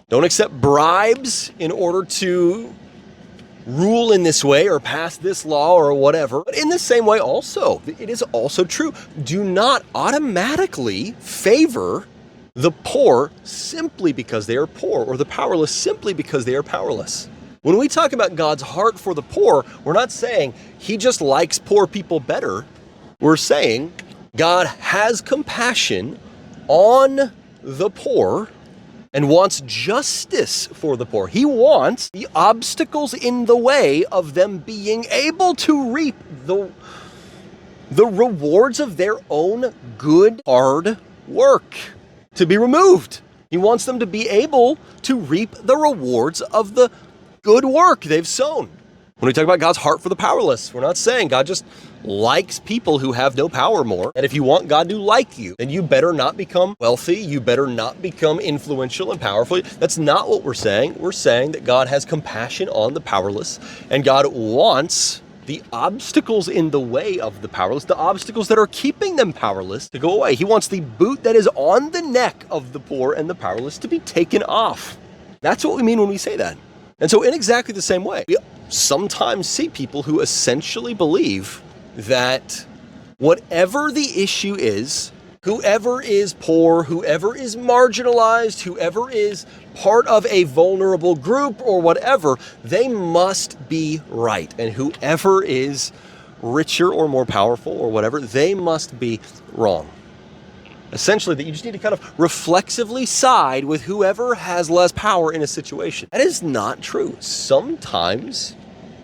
Don't accept bribes in order to rule in this way or pass this law or whatever. But in the same way also, it is also true, do not automatically favor the poor simply because they are poor, or the powerless simply because they are powerless. When we talk about God's heart for the poor, we're not saying he just likes poor people better. We're saying God has compassion on the poor and wants justice for the poor. He wants the obstacles in the way of them being able to reap the rewards of their own good, hard work to be removed. He wants them to be able to reap the rewards of the good work they've sown. When we talk about God's heart for the powerless, we're not saying God just likes people who have no power more. And if you want God to like you, then you better not become wealthy. You better not become influential and powerful. That's not what we're saying. We're saying that God has compassion on the powerless, and God wants the obstacles in the way of the powerless, the obstacles that are keeping them powerless, to go away. He wants the boot that is on the neck of the poor and the powerless to be taken off. That's what we mean when we say that. And so in exactly the same way, we sometimes see people who essentially believe that whatever the issue is, whoever is poor, whoever is marginalized, whoever is part of a vulnerable group or whatever, they must be right. And whoever is richer or more powerful or whatever, they must be wrong. Essentially, that you just need to kind of reflexively side with whoever has less power in a situation. That is not true. Sometimes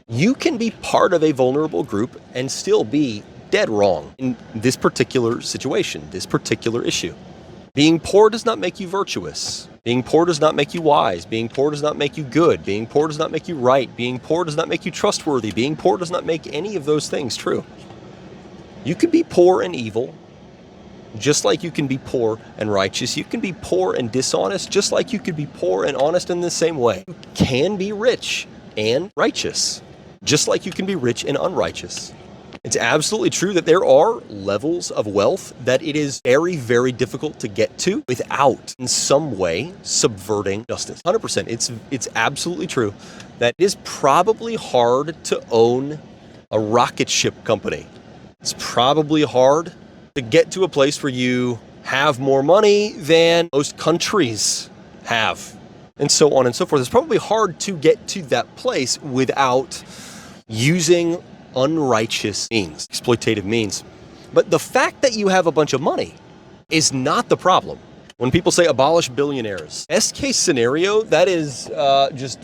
you can be part of a vulnerable group and still be dead wrong in this particular situation, this particular issue. Being poor does not make you virtuous. Being poor does not make you wise. Being poor does not make you good. Being poor does not make you right. Being poor does not make you trustworthy. Being poor does not make any of those things true. You can be poor and evil, just like you can be poor and righteous. You can be poor and dishonest, just like you could be poor and honest in the same way. You can be rich and righteous, just like you can be rich and unrighteous. It's absolutely true that there are levels of wealth that it is very, very difficult to get to without in some way subverting justice. 100%. It's absolutely true that it is probably hard to own a rocket ship company. It's probably hard to get to a place where you have more money than most countries have, and so on and so forth. It's probably hard to get to that place without using unrighteous means, exploitative means. But the fact that you have a bunch of money is not the problem. When people say abolish billionaires, best case scenario, that is just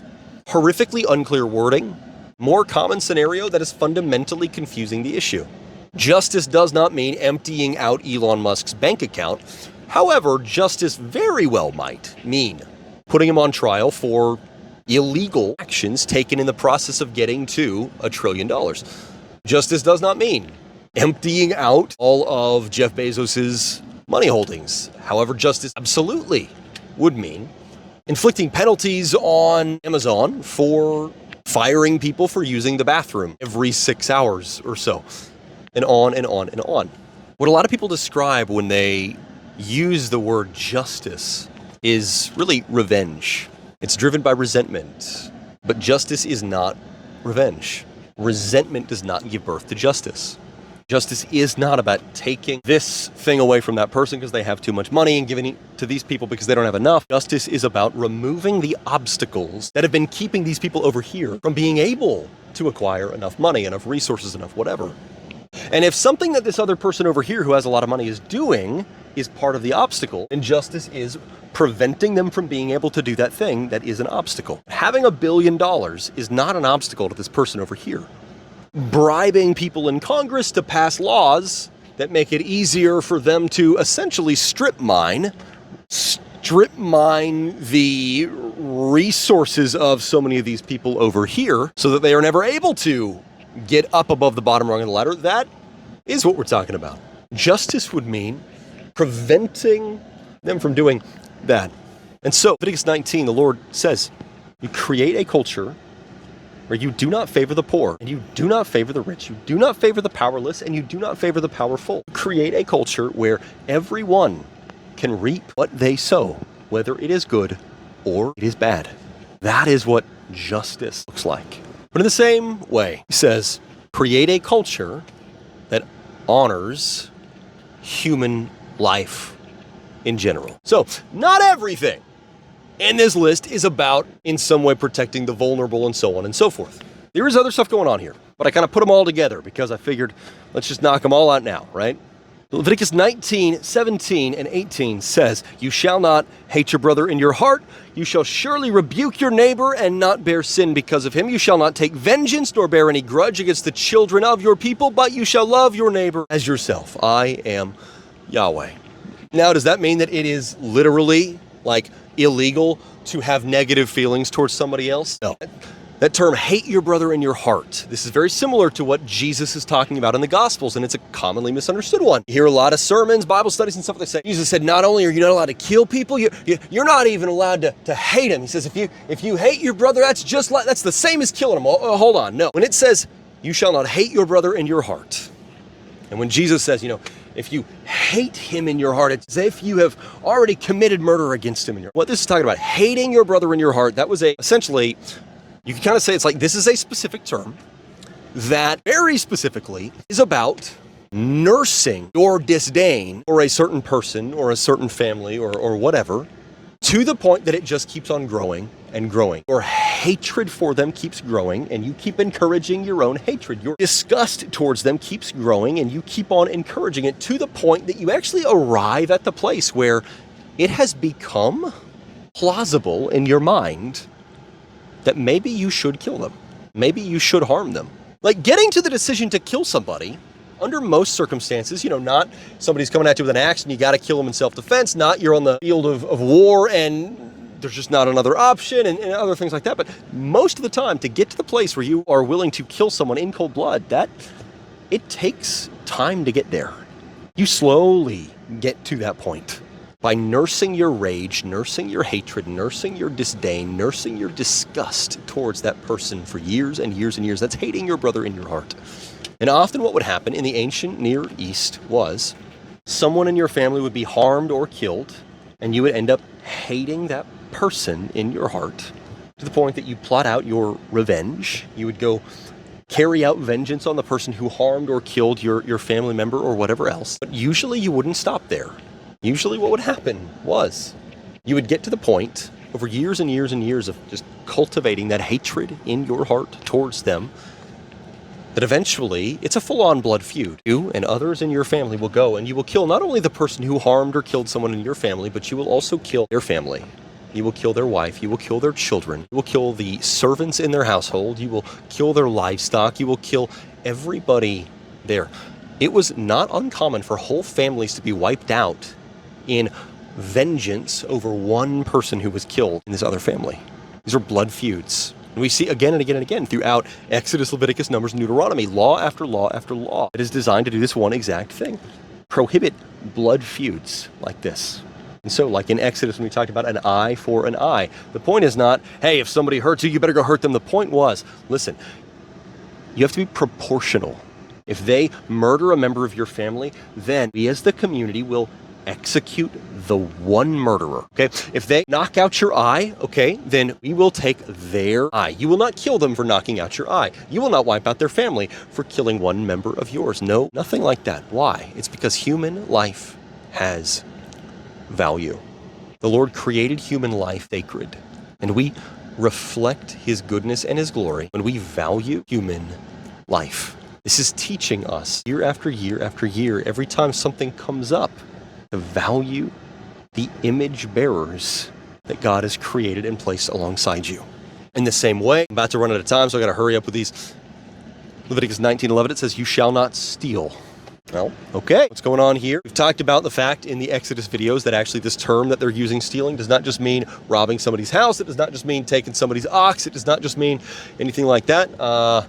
horrifically unclear wording. More common scenario, that is fundamentally confusing the issue. Justice does not mean emptying out Elon Musk's bank account. However, justice very well might mean putting him on trial for illegal actions taken in the process of getting to $1 trillion. Justice does not mean emptying out all of Jeff Bezos's money holdings. However, justice absolutely would mean inflicting penalties on Amazon for firing people for using the bathroom every 6 hours or so. And on and on and on. What a lot of people describe when they use the word justice is really revenge. It's driven by resentment. But justice is not revenge. Resentment does not give birth to justice. Justice is not about taking this thing away from that person because they have too much money and giving it to these people because they don't have enough. Justice is about removing the obstacles that have been keeping these people over here from being able to acquire enough money, enough resources, enough whatever. And if something that this other person over here who has a lot of money is doing is part of the obstacle, then justice is preventing them from being able to do that thing that is an obstacle. Having $1 billion is not an obstacle to this person over here. Bribing people in Congress to pass laws that make it easier for them to essentially strip mine the resources of so many of these people over here so that they are never able to get up above the bottom rung of the ladder. That is what we're talking about. Justice would mean preventing them from doing that. And so, Leviticus 19, the Lord says, you create a culture where you do not favor the poor, and you do not favor the rich, you do not favor the powerless, and you do not favor the powerful. Create a culture where everyone can reap what they sow, whether it is good or it is bad. That is what justice looks like. But in the same way, he says, create a culture that honors human life in general. So, not everything in this list is about, in some way, protecting the vulnerable and so on and so forth. There is other stuff going on here, but I kind of put them all together because I figured, let's just knock them all out now, right? Leviticus 19, 17, and 18 says, you shall not hate your brother in your heart. You shall surely rebuke your neighbor and not bear sin because of him. You shall not take vengeance nor bear any grudge against the children of your people, but you shall love your neighbor as yourself. I am Yahweh. Now, does that mean that it is literally, illegal to have negative feelings towards somebody else? No. That term, hate your brother in your heart, this is very similar to what Jesus is talking about in the Gospels, and it's a commonly misunderstood one. You hear a lot of sermons, Bible studies, and stuff. They say, Jesus said, not only are you not allowed to kill people, you're not even allowed to hate them. He says, if you hate your brother, that's the same as killing him. Hold on, no. When it says, you shall not hate your brother in your heart, and when Jesus says, if you hate him in your heart, it's as if you have already committed murder against him in your heart. What this is talking about, hating your brother in your heart, that was essentially You can kind of say it's like this is a specific term that very specifically is about nursing your disdain for a certain person or a certain family or whatever to the point that it just keeps on growing and growing. Your hatred for them keeps growing and you keep encouraging your own hatred. Your disgust towards them keeps growing and you keep on encouraging it to the point that you actually arrive at the place where it has become plausible in your mind that maybe you should kill them. Maybe you should harm them. Like getting to the decision to kill somebody under most circumstances, not somebody's coming at you with an axe and you got to kill them in self-defense, not you're on the field of war and there's just not another option and other things like that. But most of the time, to get to the place where you are willing to kill someone in cold blood, that it takes time to get there. You slowly get to that point by nursing your rage, nursing your hatred, nursing your disdain, nursing your disgust towards that person for years and years and years. That's hating your brother in your heart. And often what would happen in the ancient Near East was someone in your family would be harmed or killed, and you would end up hating that person in your heart to the point that you plot out your revenge. You would go carry out vengeance on the person who harmed or killed your family member or whatever else. But usually you wouldn't stop there. Usually what would happen was you would get to the point over years and years and years of just cultivating that hatred in your heart towards them that eventually it's a full-on blood feud. You and others in your family will go and you will kill not only the person who harmed or killed someone in your family, but you will also kill their family. You will kill their wife. You will kill their children. You will kill the servants in their household. You will kill their livestock. You will kill everybody there. It was not uncommon for whole families to be wiped out in vengeance over one person who was killed in this other family. These are blood feuds. And we see again and again and again throughout Exodus, Leviticus, Numbers, and Deuteronomy, law after law after law. It is designed to do this one exact thing. Prohibit blood feuds like this. And so, like in Exodus, when we talked about an eye for an eye, the point is not, hey, if somebody hurts you, you better go hurt them. The point was, listen, you have to be proportional. If they murder a member of your family, then we as the community will execute the one murderer, okay? If they knock out your eye, okay, then we will take their eye. You will not kill them for knocking out your eye. You will not wipe out their family for killing one member of yours. No, nothing like that. Why? It's because human life has value. The Lord created human life sacred, and we reflect His goodness and His glory when we value human life. This is teaching us year after year after year, every time something comes up, to value the image bearers that God has created and placed alongside you. In the same way, I'm about to run out of time, so I got to hurry up with these. Leviticus 19:11, it says, "You shall not steal." Well, okay, what's going on here? We've talked about the fact in the Exodus videos that actually this term that they're using, stealing, does not just mean robbing somebody's house. It does not just mean taking somebody's ox. It does not just mean anything like that.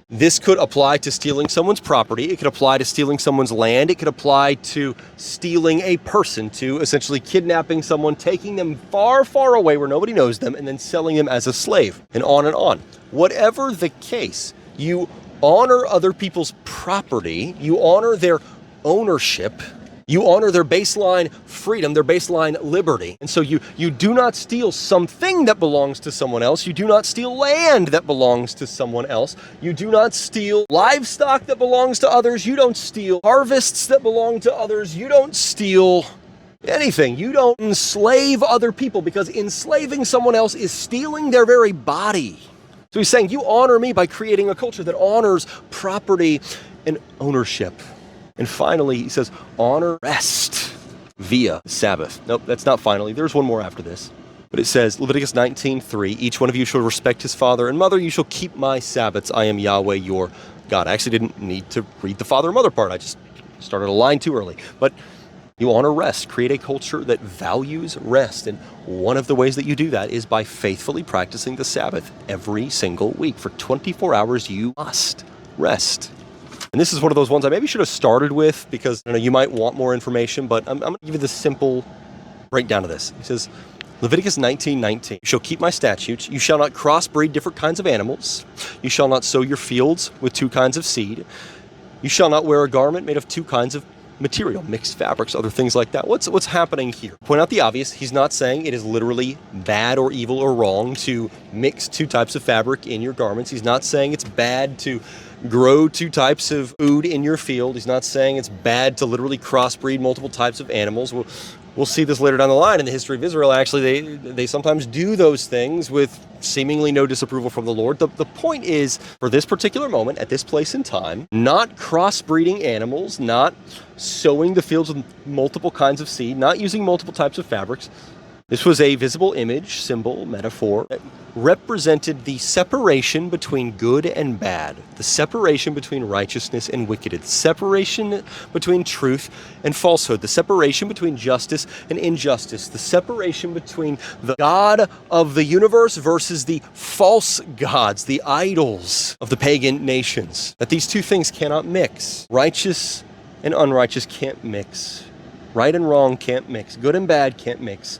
This could apply to stealing someone's property. It could apply to stealing someone's land. It could apply to stealing a person, to essentially kidnapping someone, taking them far, far away where nobody knows them, and then selling them as a slave, and on and on. Whatever the case, you honor other people's property. You honor their ownership. You honor their baseline freedom, their baseline liberty. And so you do not steal something that belongs to someone else. You do not steal land that belongs to someone else. You do not steal livestock that belongs to others. You don't steal harvests that belong to others. You don't steal anything. You don't enslave other people, because enslaving someone else is stealing their very body. So he's saying, you honor me by creating a culture that honors property and ownership. And finally, he says, honor rest via Sabbath. Nope, that's not finally. There's one more after this. But it says, Leviticus 19:3, each one of you shall respect his father and mother. You shall keep my Sabbaths. I am Yahweh, your God. I actually didn't need to read the father and mother part. I just started a line too early. But you honor rest. Create a culture that values rest. And one of the ways that you do that is by faithfully practicing the Sabbath every single week. For 24 hours, you must rest. And this is one of those ones I maybe should have started with, because you might want more information, but I'm going to give you the simple breakdown of this. It says, Leviticus 19:19, you shall keep my statutes. You shall not crossbreed different kinds of animals. You shall not sow your fields with two kinds of seed. You shall not wear a garment made of two kinds of material, mixed fabrics, other things like that. What's happening here? Point out the obvious. He's not saying it is literally bad or evil or wrong to mix two types of fabric in your garments. He's not saying it's bad to grow two types of food in your field. He's not saying it's bad to literally crossbreed multiple types of animals. We'll see this later down the line in the history of Israel. Actually, they sometimes do those things with seemingly no disapproval from the Lord. The point is, for this particular moment, at this place in time, not crossbreeding animals, not sowing the fields with multiple kinds of seed, not using multiple types of fabrics. This was a visible image, symbol, metaphor that represented the separation between good and bad, the separation between righteousness and wickedness, the separation between truth and falsehood, the separation between justice and injustice, the separation between the God of the universe versus the false gods, the idols of the pagan nations, that these two things cannot mix. Righteous and unrighteous can't mix. Right and wrong can't mix. Good and bad can't mix.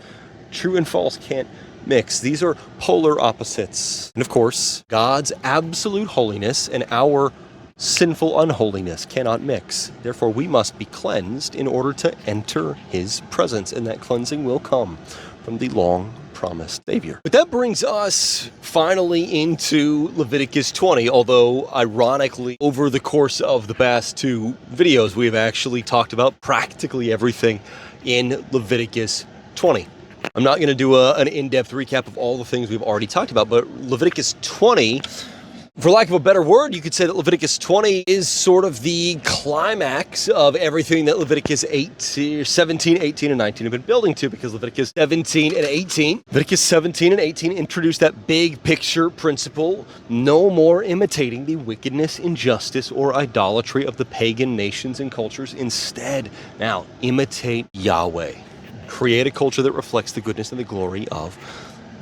True and false can't mix. These are polar opposites. And of course, God's absolute holiness and our sinful unholiness cannot mix. Therefore, we must be cleansed in order to enter his presence, and that cleansing will come from the long-promised Savior. But that brings us finally into Leviticus 20, although ironically, over the course of the past two videos, we have actually talked about practically everything in Leviticus 20. I'm not going to do an in-depth recap of all the things we've already talked about, but Leviticus 20, for lack of a better word, you could say that Leviticus 20 is sort of the climax of everything that Leviticus 17, 18, and 19 have been building to, because Leviticus 17 and 18 introduced that big picture principle: no more imitating the wickedness, injustice, or idolatry of the pagan nations and cultures. Instead, now imitate Yahweh. Create a culture that reflects the goodness and the glory of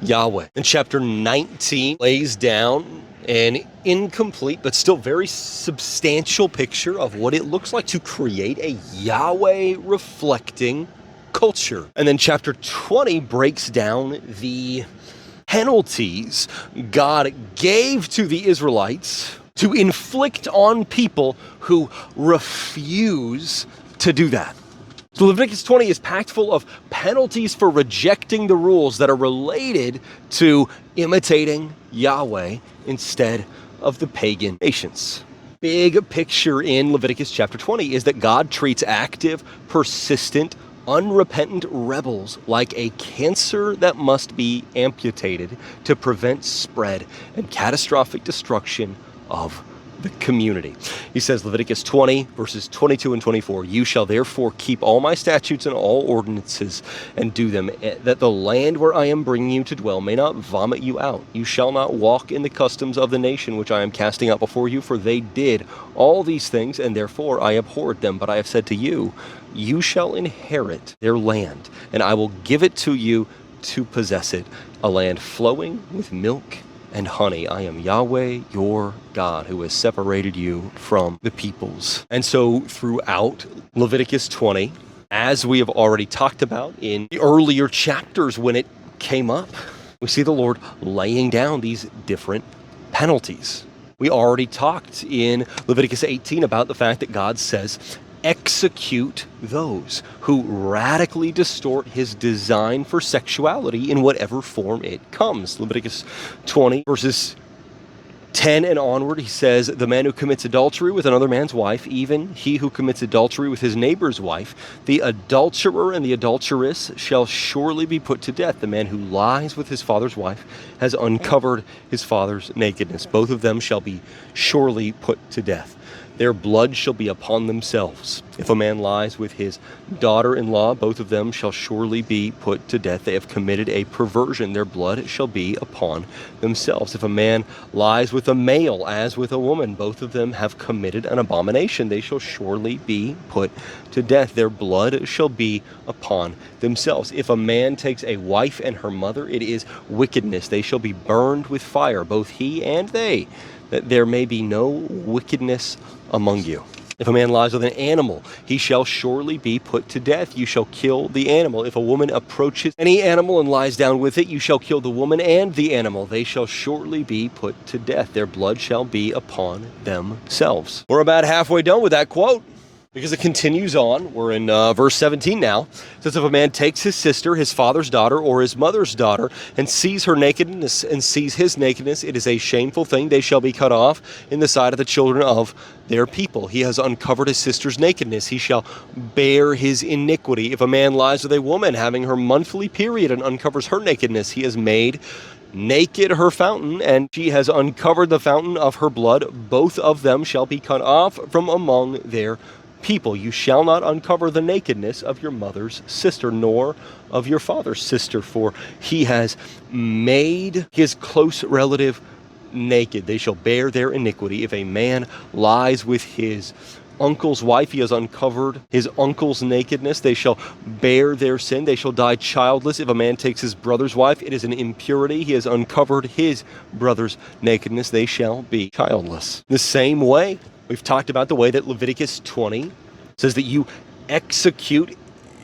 Yahweh. And chapter 19 lays down an incomplete but still very substantial picture of what it looks like to create a Yahweh reflecting culture. And then chapter 20 breaks down the penalties God gave to the Israelites to inflict on people who refuse to do that. So Leviticus 20 is packed full of penalties for rejecting the rules that are related to imitating Yahweh instead of the pagan nations. Big picture in Leviticus chapter 20 is that God treats active, persistent, unrepentant rebels like a cancer that must be amputated to prevent spread and catastrophic destruction of the community. He says, Leviticus 20, verses 22 and 24, "You shall therefore keep all my statutes and all ordinances and do them, that the land where I am bringing you to dwell may not vomit you out. You shall not walk in the customs of the nation which I am casting out before you, for they did all these things, and therefore I abhorred them. But I have said to you, you shall inherit their land, and I will give it to you to possess it, a land flowing with milk and honey. I am Yahweh, your God, who has separated you from the peoples." And so throughout Leviticus 20, as we have already talked about in the earlier chapters when it came up, we see the Lord laying down these different penalties. We already talked in Leviticus 18 about the fact that God says, execute those who radically distort his design for sexuality in whatever form it comes. Leviticus 20, verses 10 and onward, he says, "The man who commits adultery with another man's wife, even he who commits adultery with his neighbor's wife, the adulterer and the adulteress shall surely be put to death. The man who lies with his father's wife has uncovered his father's nakedness. Both of them shall be surely put to death. Their blood shall be upon themselves. If a man lies with his daughter-in-law, both of them shall surely be put to death. They have committed a perversion. Their blood shall be upon themselves. If a man lies with a male as with a woman, both of them have committed an abomination. They shall surely be put to death. Their blood shall be upon themselves. If a man takes a wife and her mother, it is wickedness. They shall be burned with fire, both he and they, that there may be no wickedness among you. If a man lies with an animal, he shall surely be put to death. You shall kill the animal. If a woman approaches any animal and lies down with it, you shall kill the woman and the animal. They shall surely be put to death. Their blood shall be upon themselves." We're about halfway done with that quote. Because it continues on. We're in verse 17 now. It says, if a man takes his sister, his father's daughter, or his mother's daughter, and sees her nakedness and sees his nakedness, it is a shameful thing. They shall be cut off in the sight of the children of their people. He has uncovered his sister's nakedness. He shall bear his iniquity. If a man lies with a woman having her monthly period and uncovers her nakedness, he has made naked her fountain, and she has uncovered the fountain of her blood. Both of them shall be cut off from among their people. You shall not uncover the nakedness of your mother's sister, nor of your father's sister, for he has made his close relative naked. They shall bear their iniquity. If a man lies with his uncle's wife, he has uncovered his uncle's nakedness. They shall bear their sin. They shall die childless. If a man takes his brother's wife, it is an impurity. He has uncovered his brother's nakedness. They shall be childless. The same way, we've talked about the way that Leviticus 20 says that you execute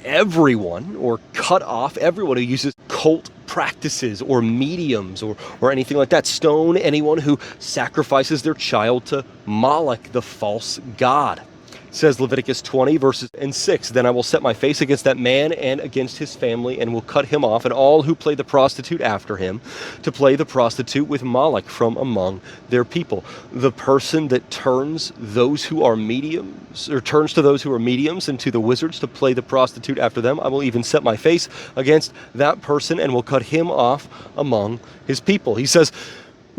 everyone or cut off everyone who uses cult practices or mediums or anything like that. Stone anyone who sacrifices their child to Moloch, the false god. Says Leviticus 20 verses 6, then I will set my face against that man and against his family and will cut him off, and all who play the prostitute after him to play the prostitute with Moloch from among their people. The person that turns those who are mediums, or turns to those who are mediums and to the wizards to play the prostitute after them, I will even set my face against that person and will cut him off among his people. He says,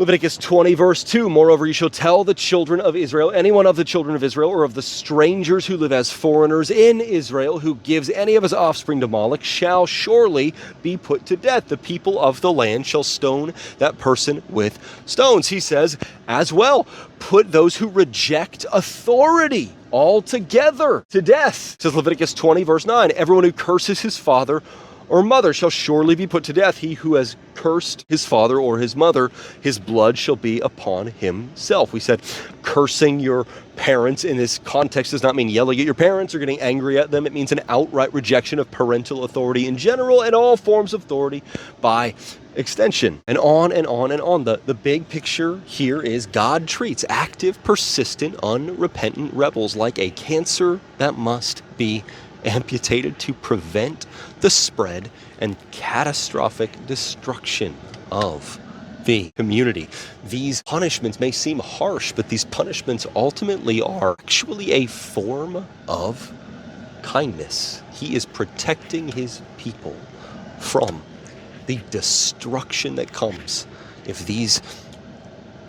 Leviticus 20 verse 2, moreover, you shall tell the children of Israel, anyone of the children of Israel or of the strangers who live as foreigners in Israel, who gives any of his offspring to Moloch, shall surely be put to death. The people of the land shall stone that person with stones. He says, as well, put those who reject authority altogether to death. It says Leviticus 20 verse 9, everyone who curses his father or mother shall surely be put to death. He who has cursed his father or his mother, his blood shall be upon himself. We said cursing your parents in this context does not mean yelling at your parents or getting angry at them. It means an outright rejection of parental authority in general and all forms of authority by extension, and on and on and on. The big picture here is God treats active, persistent, unrepentant rebels like a cancer that must be amputated to prevent the spread and catastrophic destruction of the community. These punishments may seem harsh, but these punishments ultimately are actually a form of kindness. He is protecting his people from the destruction that comes if these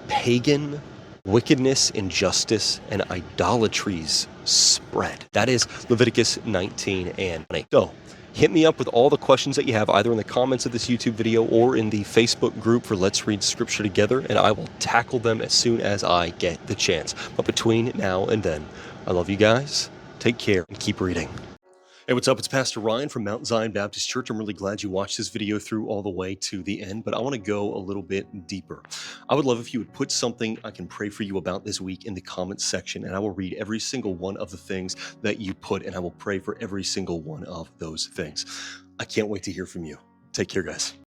pagan wickedness, injustice, and idolatries spread. That is Leviticus 19 and 20. So, hit me up with all the questions that you have, either in the comments of this YouTube video or in the Facebook group for Let's Read Scripture Together, and I will tackle them as soon as I get the chance. But between now and then, I love you guys. Take care and keep reading. Hey, what's up? It's Pastor Ryan from Mount Zion Baptist Church. I'm really glad you watched this video through all the way to the end, but I want to go a little bit deeper. I would love if you would put something I can pray for you about this week in the comments section, and I will read every single one of the things that you put, and I will pray for every single one of those things. I can't wait to hear from you. Take care, guys.